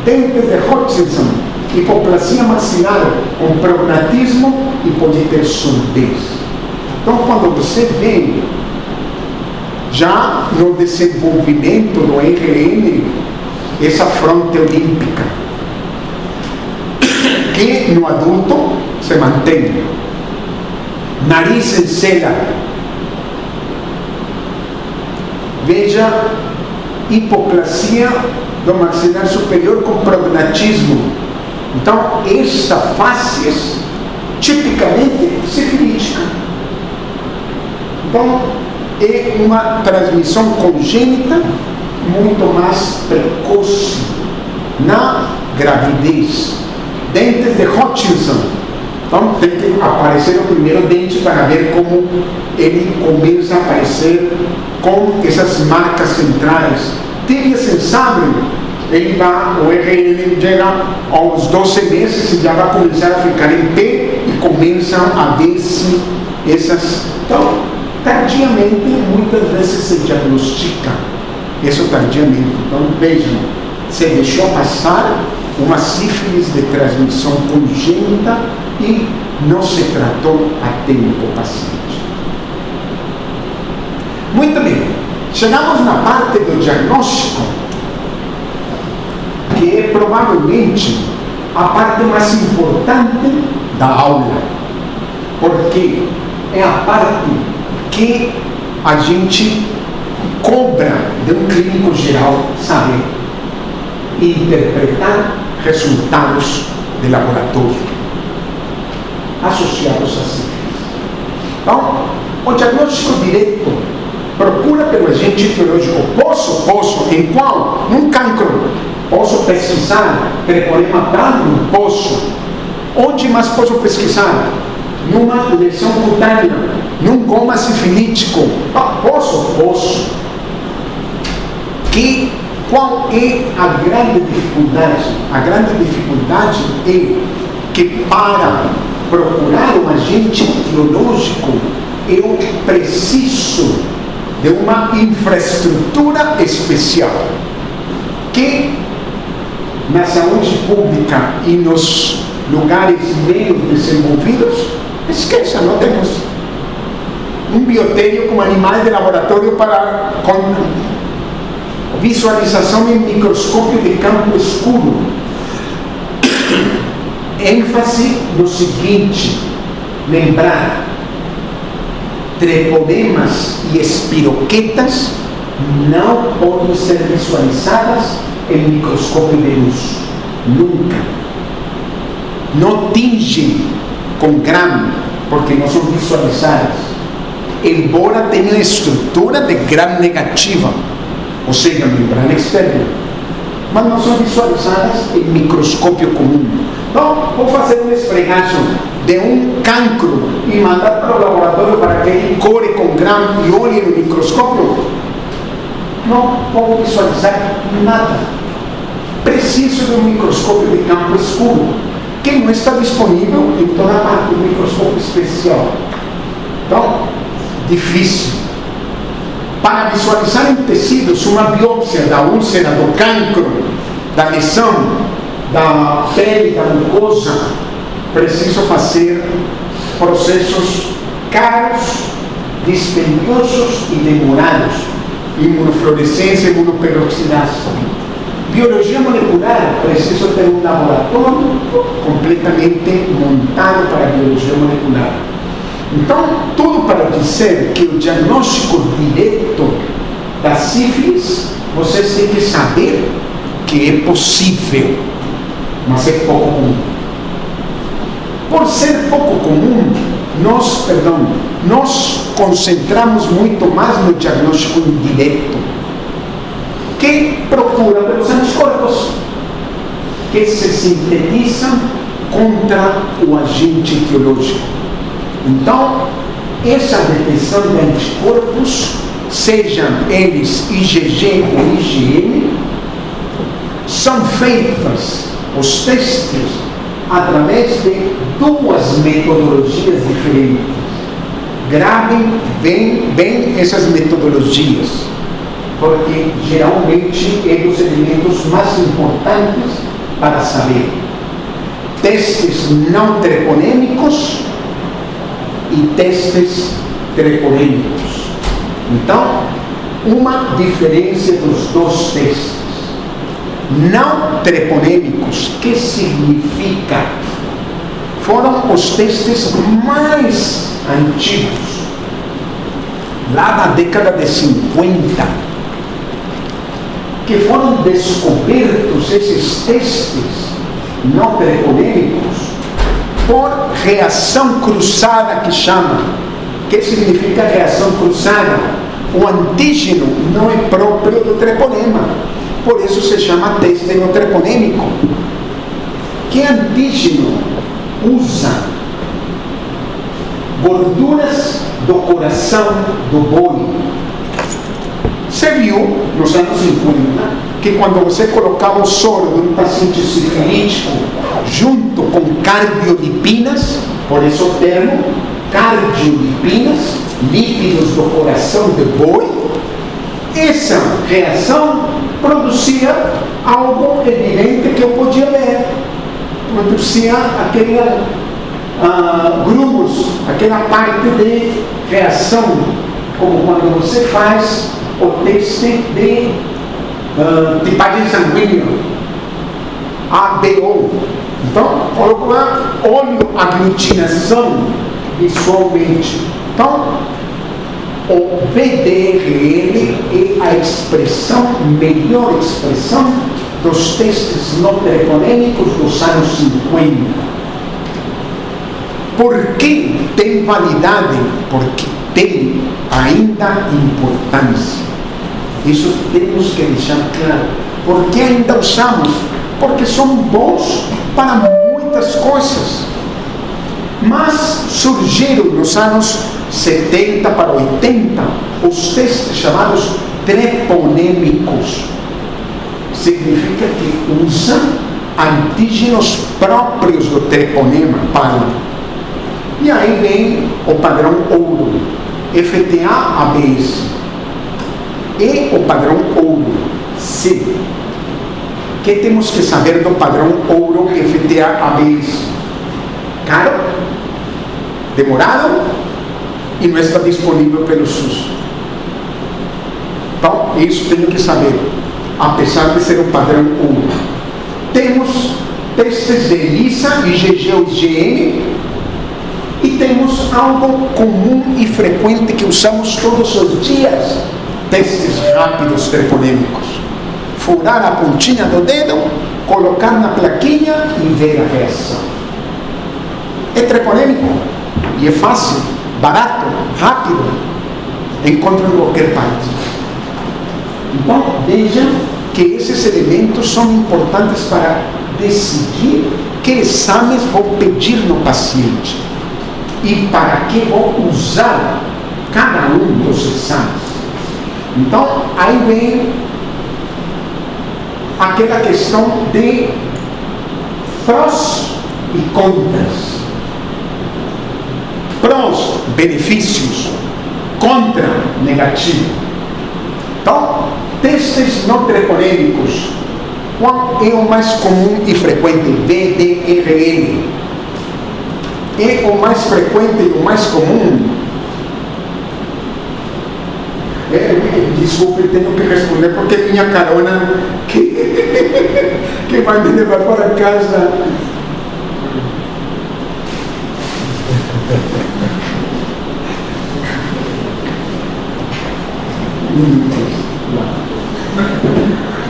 dentes de Hutchinson, hipoplasia maxilar, com prognatismo e pode ter surdez. Então, quando você vê já no desenvolvimento do RN, essa fronte olímpica, que no adulto se mantém, nariz em cera, veja hipoplasia do maxilar superior com prognatismo. Então, esta facies tipicamente sifilítica. Então, é uma transmissão congênita muito mais precoce na gravidez. Dentes de Hutchinson. Então, tem que aparecer o primeiro dente para ver como ele começa a aparecer com essas marcas centrais. Tíbias em sabre, o RN chega aos 12 meses e já vai começar a ficar em pé e começam a ver-se essas. Então, tardiamente, muitas vezes se diagnostica isso tardiamente. Então, vejam, se deixou passar uma sífilis de transmissão congênita e não se tratou a tempo o paciente. Muito bem, chegamos na parte do diagnóstico, que é provavelmente a parte mais importante da aula, porque é a parte que a gente cobra de um clínico geral saber e interpretar resultados de laboratório associados a sífilis. Então, o diagnóstico direto procura pelo agente etiológico. Posso, em qual? Num cancro. Posso pesquisar treponema plano? Posso. Onde mais posso pesquisar? Numa lesão cutânea, num goma sifilítico. Posso. Qual é a grande dificuldade? A grande dificuldade é que para procurar um agente etiológico eu preciso de uma infraestrutura especial que na saúde pública e nos lugares menos desenvolvidos, esqueça, não temos um biotério com animais de laboratório com visualização em microscópio de campo escuro. ênfase no seguinte: lembrar, treponemas e espiroquetas não podem ser visualizadas em microscópio de luz. Nunca. Não tingem com grão, porque não são visualizadas. Embora tenham estrutura de grão negativa, ou seja, membrana externa, mas não são visualizadas em microscópio comum. Então, vou fazer um esfregaço de um cancro e mandar para o laboratório para que ele core com grão e olhe no microscópio. Não vou visualizar nada. Preciso de um microscópio de campo escuro, que não está disponível em toda parte, um microscópio especial. Então, difícil. Para visualizar em tecidos uma biópsia da úlcera, do cancro, da lesão, da pele, da mucosa, preciso fazer processos caros, dispendiosos e demorados. Imunofluorescência, imunoperoxidase. Biologia molecular, preciso ter um laboratório completamente montado para a biologia molecular. Então, tudo para dizer que o diagnóstico direto da sífilis, vocês têm que saber que é possível, mas é pouco comum. Por ser pouco comum, nós concentramos muito mais no diagnóstico indireto, que procura pelos anticorpos que se sintetizam contra o agente etiológico. Então, essa detecção de anticorpos, sejam eles IgG ou IgM, são feitas os testes através de duas metodologias diferentes. Gravem bem essas metodologias, porque geralmente é dos elementos mais importantes para saber. Testes não treponêmicos e testes treponêmicos. Então, uma diferença dos dois testes. Não treponêmicos, que significa? Foram os testes mais antigos, lá na década de 50, que foram descobertos esses testes não treponêmicos por reação cruzada, que chama. Que significa reação cruzada? O antígeno não é próprio do treponema, por isso se chama teste não treponêmico. Que antígeno usa? Gorduras do coração do boi. Você viu nos anos 50 que quando você colocava o soro de um paciente sifilítico junto com cardiolipinas, por isso o termo cardiolipinas, lípidos do coração do boi, essa reação produzia algo evidente que eu podia ver. Produzia aquele grumos, aquela parte de reação, como quando você faz o teste de tipagem sanguínea, ABO. Então, coloco lá, olho aglutinação visualmente. Então, o VDRL é a expressão, melhor expressão dos testes não treponêmicos dos anos 50. Por que tem validade? Porque tem ainda importância. Isso temos que deixar claro. Por que ainda usamos? Porque são bons para muitas coisas. Mas surgiram nos anos 70 para 80 os testes chamados treponêmicos. Significa que usam antígenos próprios do treponema para. E aí vem o padrão ouro, FTA-ABS. E o padrão ouro, C. O que temos que saber do padrão ouro FTA-ABS? Caro, demorado e não está disponível pelo SUS. Então, isso tem que saber, apesar de ser um padrão ouro. Temos testes de ELISA, IgG ou IgM, e temos algo comum e frequente que usamos todos os dias, testes rápidos treponêmicos. Furar a pontinha do dedo, colocar na plaquinha e ver a reação. É treponêmico e é fácil, barato, rápido. Encontra em qualquer parte. Então, vejam que esses elementos são importantes para decidir que exames vou pedir no paciente e para que vou usar cada um dos exames. Então, aí vem aquela questão de prós e contras. Prós, benefícios. Contra, negativo. Então, testes não treponêmicos. Qual é o mais comum e frequente? VDRL. É o mais frequente e o mais comum? Desculpe, tenho que responder porque minha carona que vai me levar para casa.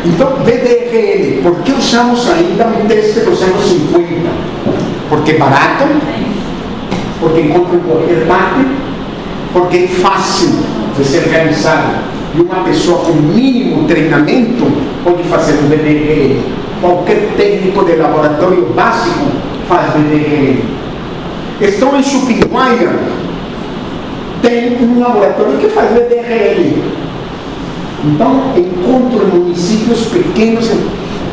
Então, VDRL, por que usamos ainda um teste dos anos 50? Porque é barato, porque encontra em qualquer parte, porque é fácil de ser realizado. E uma pessoa com mínimo treinamento pode fazer um VDRL. Qualquer técnico de laboratório básico faz VDRL. Estão em Chupinguaia, tem um laboratório que faz VDRL. Então, encontro em municípios pequenos.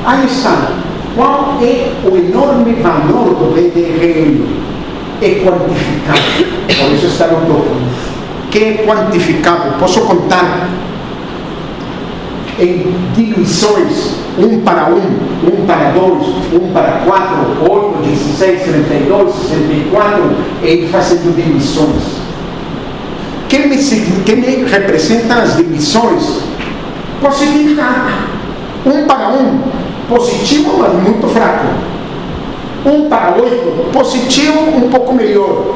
Aí está. Qual é o enorme valor do VDRL? É quantificável. Por isso está no topo. Que é quantificável. Posso contar em diluições, 1 para 1, 1 para 2, 1 para 4, 8, 16, 32, 64, e fazendo diluições. Que me representam as diluições? Positividade. 1 para 1, positivo, mas muito fraco. 1 para 8, positivo, um pouco melhor.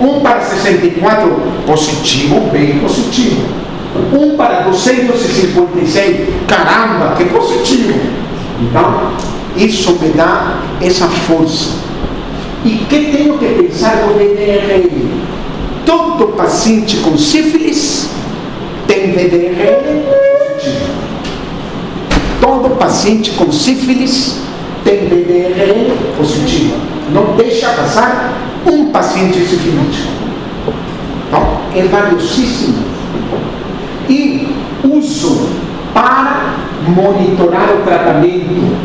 1 para 64, positivo, bem positivo. 1 para 256, caramba, que positivo. Então, isso me dá essa força. E que tenho que pensar no VDRL? Todo paciente com sífilis tem VDRL positivo. Todo paciente com sífilis tem VDRL positivo. Não deixa passar um paciente sifilítico. Então, é valiosíssimo. E uso para monitorar o tratamento,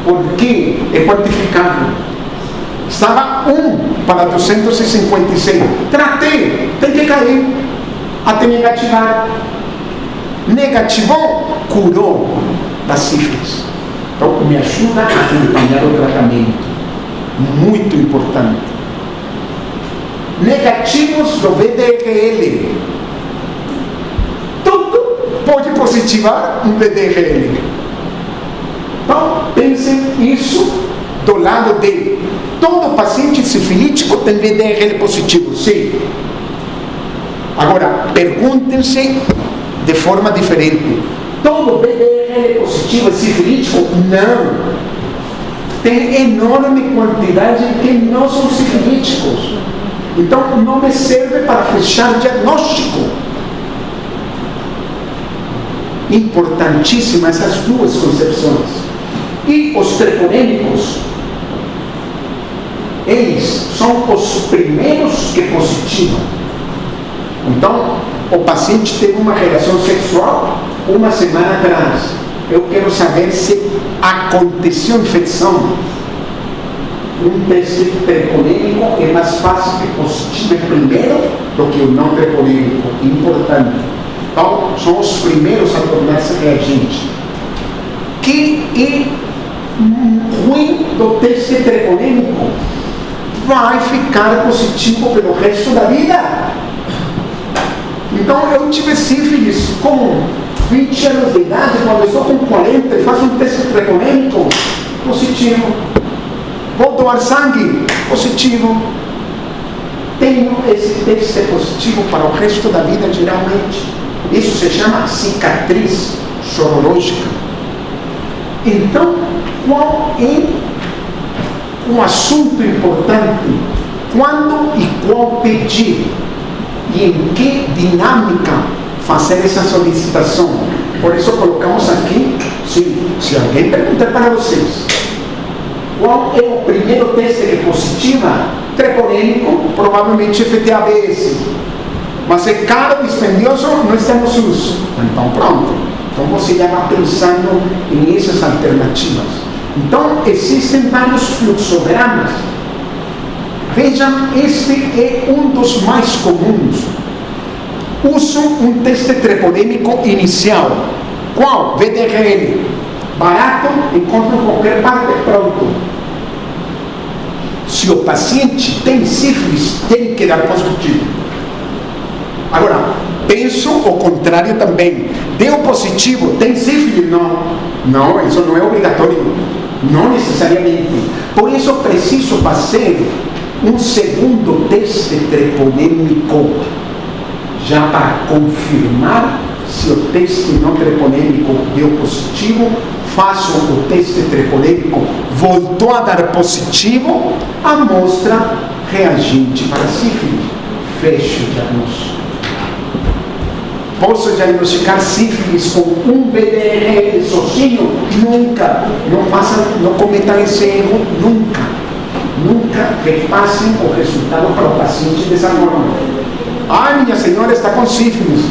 porque é quantificável. Estava 1 para 256. Tratei, tem que cair até negativar. Negativou, curou da sífilis. Então, me ajuda a acompanhar o tratamento. Muito importante. Negativos do VDRL. Tudo pode positivar um VDRL. Então, pensem isso do lado de todo paciente sifilítico tem VDRL positivo, sim. Agora, perguntem-se de forma diferente. Todo VDRL positivo é sifilítico? Não. Tem enorme quantidade que não são sifilíticos. Então, não me serve para fechar diagnóstico. Importantíssimas essas duas concepções. E os treponêmicos, eles são os primeiros que positivam. Então, o paciente teve uma relação sexual uma semana atrás. Eu quero saber se aconteceu infecção. Um teste treponêmico é mais fácil que positivo primeiro do que o não treponêmico. Importante. Então, são os primeiros a tornar-se reagente. Que é ruim do teste treponêmico? Vai ficar positivo pelo resto da vida. Então, eu tive sífilis com 20 anos de idade, quando eu estou com 40 e faço um teste treponêmico, positivo. Vou doar sangue, positivo. Tenho esse teste positivo para o resto da vida, geralmente. Isso se chama cicatriz sorológica. Então, qual é um assunto importante? Quando e qual pedir? E em que dinâmica fazer essa solicitação? Por isso colocamos aqui, se alguém perguntar para vocês, qual é o primeiro teste que é positiva? Treponêmico, provavelmente FTA-ABS. Mas é caro, dispendioso, não está no SUS. Então pronto. Então você já vai pensando em essas alternativas. Então existem vários fluxogramas. Vejam, este é um dos mais comuns. Uso um teste treponêmico inicial. Qual? VDRL. Barato, encontro em qualquer parte, pronto. Se o paciente tem sífilis, tem que dar positivo. Agora, penso o contrário também. Deu positivo, tem sífilis? Não. Não, isso não é obrigatório. Não necessariamente. Por isso preciso fazer um segundo teste treponêmico, já para confirmar se o teste não treponêmico deu positivo. Faço o teste treponêmico, voltou a dar positivo, amostra reagente para sífilis. Fecho o diagnóstico. Posso diagnosticar sífilis com um VDRL sozinho? Nunca. Não cometam esse erro, nunca. Nunca repassem o resultado para o paciente dessa forma. Ah, minha senhora está com sífilis.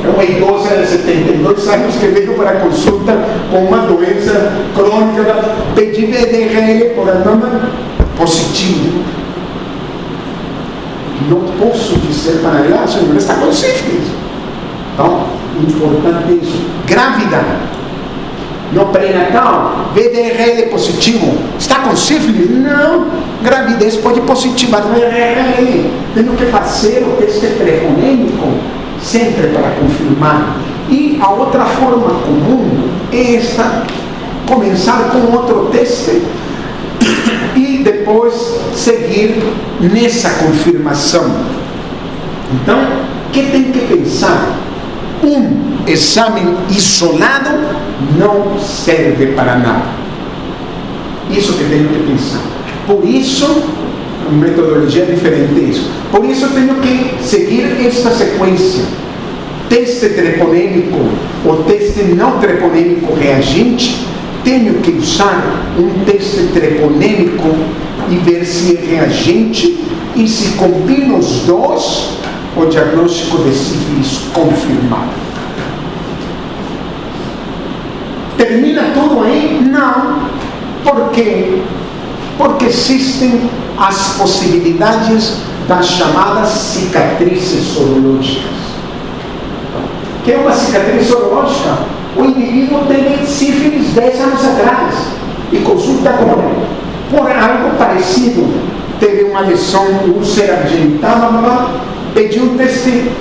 É uma idosa de 72 anos que veio para a consulta com uma doença crônica, pedi VDRL por anômalo positivo. Não posso dizer para ela, a senhora está com sífilis. Então, importante isso. Grávida, no pré-natal, VDRL positivo. Está com sífilis? Não. Gravidez pode positivar VDRL. Tenho que fazer o teste treponêmico sempre para confirmar. E a outra forma comum é esta: começar com outro teste e depois seguir nessa confirmação. Então, o que tem que pensar? Um exame isolado não serve para nada. Isso que tenho que pensar. Por isso, metodologia diferente disso. Por isso tenho que seguir esta sequência: teste treponêmico ou teste não treponêmico reagente. Tenho que usar um teste treponêmico e ver se é reagente, e se combina os dois, o diagnóstico de sífilis confirmado. Termina tudo aí? Não. Por quê? Porque existem as possibilidades das chamadas cicatrizes sorológicas. O que é uma cicatriz sorológica? O indivíduo teve sífilis 10 anos atrás e consulta por algo parecido. Teve uma lesão úlcera genital, pediu um teste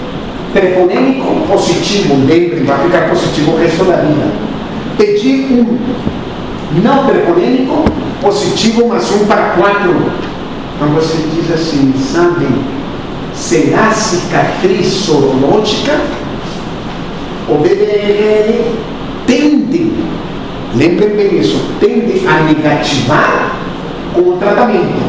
treponêmico positivo, lembre, vai ficar positivo o resto da vida. Pedi um não treponêmico positivo, mas 1 para 4. Então você diz assim, sabe, será cicatriz sorológica? O VDRL tende, lembrem bem isso, tende a negativar com o tratamento,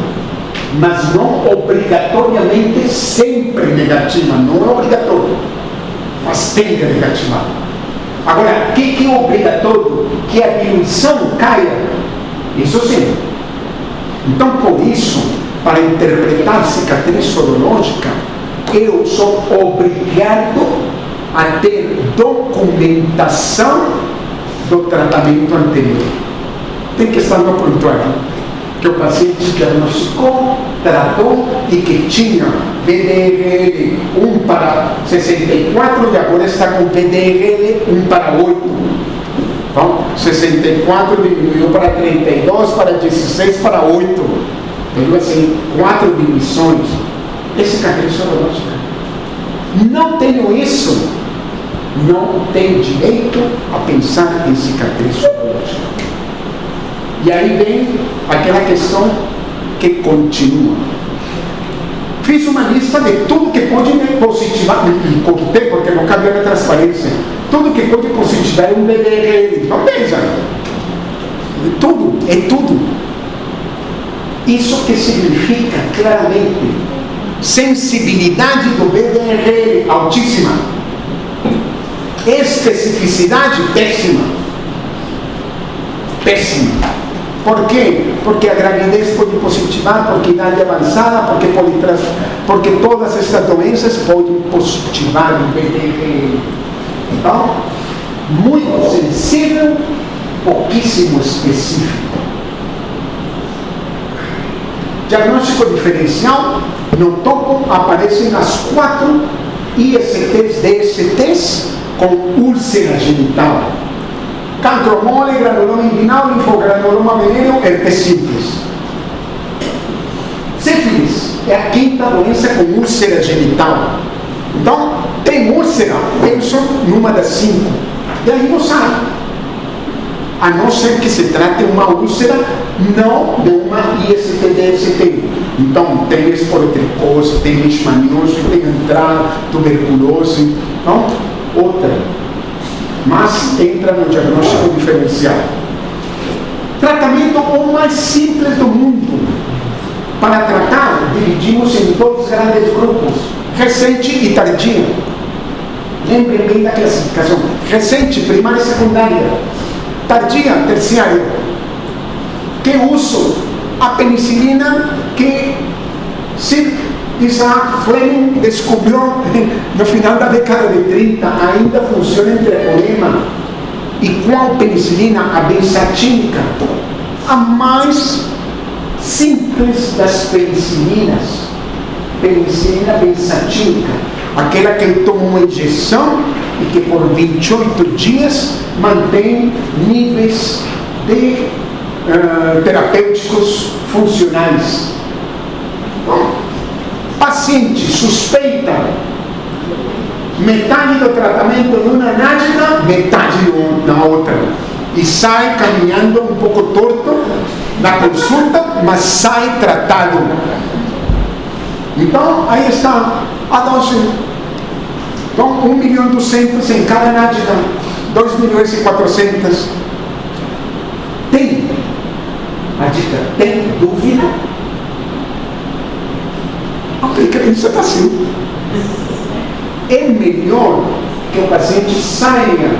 mas não obrigatoriamente sempre negativa, não é obrigatório, mas tende a negativar. Agora, o que é obrigatório? Que a diluição caia, isso sim. Então, por isso, para interpretar cicatriz sorológica, eu sou obrigado a ter documentação do tratamento anterior. Tem que estar no prontuário que o paciente diagnosticou, tratou e que tinha VDRL 1 para 64 e agora está com VDRL 1 para 8. Então, 64 diminuiu para 32, para 16, para 8. Então, assim, 4 diminuições. É cicatriz sorológica. Não tenho isso, não tenho direito a pensar em cicatriz sorológica. E aí vem aquela questão que continua. fiz uma lista de tudo que pode positivar, cortei porque não cabia na transparência, tudo que pode positivar um VDRL. Então veja, tudo, é tudo. Isso que significa claramente sensibilidade do VDRL altíssima, especificidade péssima. Por quê? Porque a gravidez pode positivar, porque a idade avançada, porque todas estas doenças podem positivar o VDRL. Então, muito sensível, pouquíssimo específico. Diagnóstico diferencial, no topo aparecem as 4 ISTs, DSTs com úlcera genital: cancro mole, granuloma inguinal, linfogranuloma veneno, herpes simples. Sífilis é a 5ª doença com úlcera genital. Então, tem úlcera, penso numa das 5. E aí não sabe. A não ser que se trate de uma úlcera, não de uma IST-DST. Então, tem esporotricose, tem leishmaniose, tem entrada, tuberculose. Então, outra. Mas entra no diagnóstico diferencial. Tratamento o mais simples do mundo. Para tratar, dividimos em 2 grandes grupos: recente e tardio. Lembrem bem da classificação: recente, primária e secundária; tardia, terciária. Que uso a penicilina que Sir Isaac Fleming descobriu no final da década de 30, ainda funciona em treponema. E qual penicilina? A benzatínica, a mais simples das penicilinas. Penicilina benzatínica, aquela que ele toma uma injeção e que por 28 dias mantém níveis de terapêuticos funcionais. Paciente suspeita, metade do tratamento numa nádiga, metade na outra, e sai caminhando um pouco torto na consulta, mas sai tratado. Então, aí está a dose. Então, 1.200.000 em cada nádiga, 2.400.000. Tem, a dica, tem dúvida? Aplica isso assim. É melhor que o paciente saia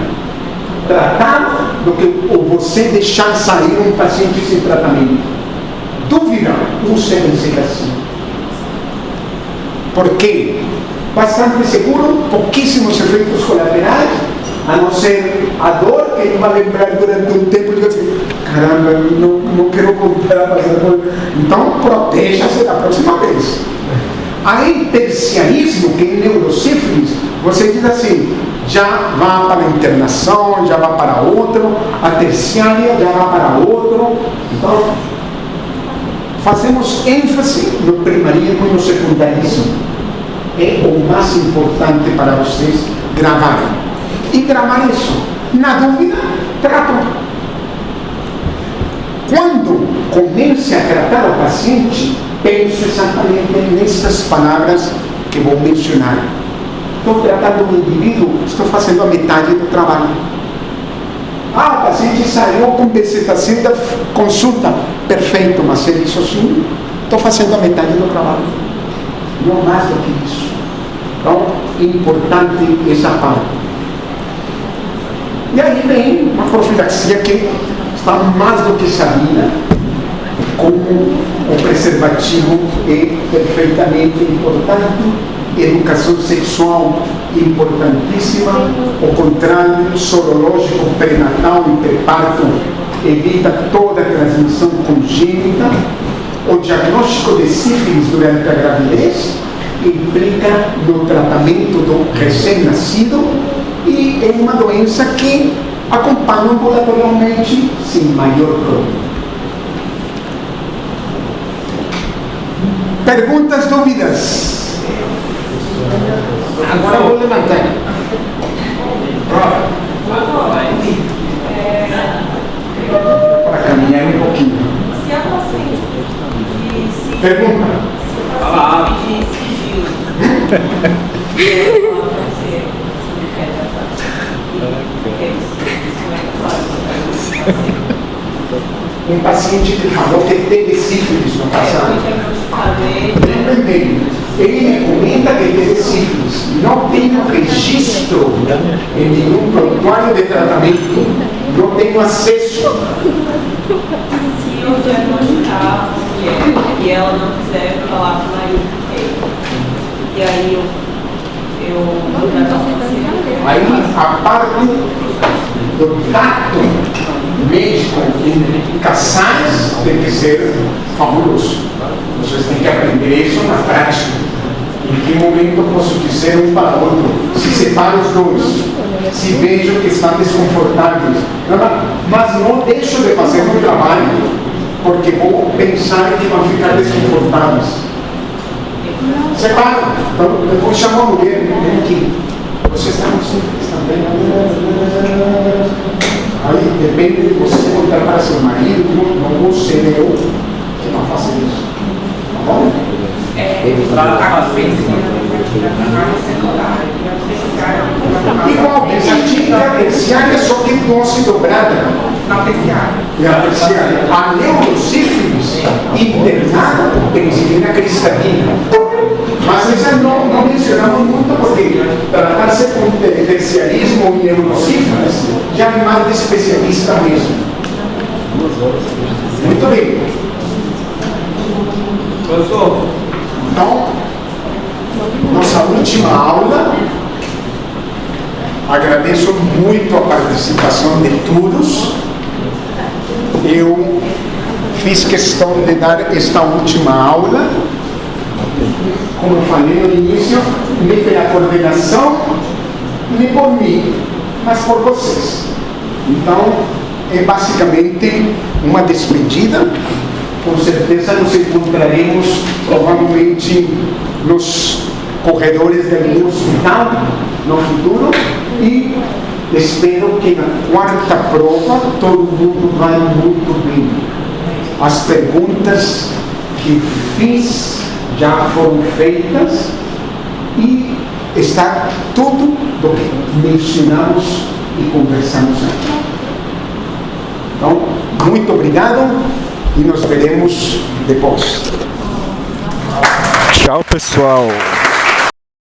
tratado do que você deixar sair um paciente sem tratamento. Dúvida? Use a benzatínica. Por quê? Bastante seguro, pouquíssimos efeitos colaterais, a não ser a dor, que ele vai lembrar durante um tempo e diz assim: caramba, não quero voltar a passar por... Então, proteja-se da próxima vez. Aí, terciarismo, que é neurosífilis, você diz assim: já vá para a internação, já vá para outro, a terciária já vá para outro. Então, fazemos ênfase no primarismo e no secundarismo. É o mais importante para vocês gravarem. E gravar isso. Na dúvida, tratam. Quando comece a tratar o paciente, penso exatamente nessas palavras que vou mencionar. Estou tratando um indivíduo, estou fazendo a metade do trabalho. Ah, o paciente saiu com benzatínica da consulta. Perfeito, mas ele disse assim: estou fazendo a metade do trabalho. Não mais do que isso. Então, importante essa parte. E aí vem uma profilaxia que está mais do que sabida, como o preservativo é perfeitamente importante, educação sexual importantíssima, o controle sorológico pré-natal e pré-parto evita toda a transmissão congênita, o diagnóstico de sífilis durante a gravidez implica no tratamento do recém-nascido e é uma doença que acompanha ambulatorialmente sem maior problema. Perguntas, dúvidas? Agora vou levantar. Para caminhar pouquinho. Se a paciente Pergunta. de Um paciente que falou que teve sífilis no passado. Ele me comenta que teve sífilis. Não tenho registro em nenhum prontuário de tratamento. Não tenho acesso. Se eu diagnosticar a mulher e ela não quiser falar com o marido, e aí eu vou tratar o paciente. Aí a parte do tato médico em casais tem que ser fabuloso. Vocês têm que aprender isso na prática. Em que momento eu posso dizer um para o outro? Se separo os dois, se vejo que estão desconfortáveis, mas não deixo de fazer o meu trabalho, porque vou pensar que vão ficar desconfortáveis. Separo. Então, eu vou chamar a mulher, vem aqui. Vocês estão simples também. Aí depende de você contar para seu marido, não vou ser eu que não faço isso. Tá bom? Igual, a terciária só tem dose dobrada. Não terciária. E a terciária, a neurosífilis internada tem insulina cristalina. Mas essa não mencionamos muito porque tratar-se com terciarismo e neurosífilis já é mais de especialista mesmo. Muito bem. Professor, Então, nossa última aula, agradeço muito a participação de todos. Eu fiz questão de dar esta última aula, como eu falei no início, nem pela coordenação, nem por mim, mas por vocês. Então, é basicamente uma despedida. Com certeza nos encontraremos provavelmente nos corredores do hospital no futuro e espero que na quarta prova todo mundo vai muito bem. As perguntas que fiz já foram feitas e está tudo do que mencionamos e conversamos aqui. Então, muito obrigado. E nos veremos depois. Tchau, pessoal.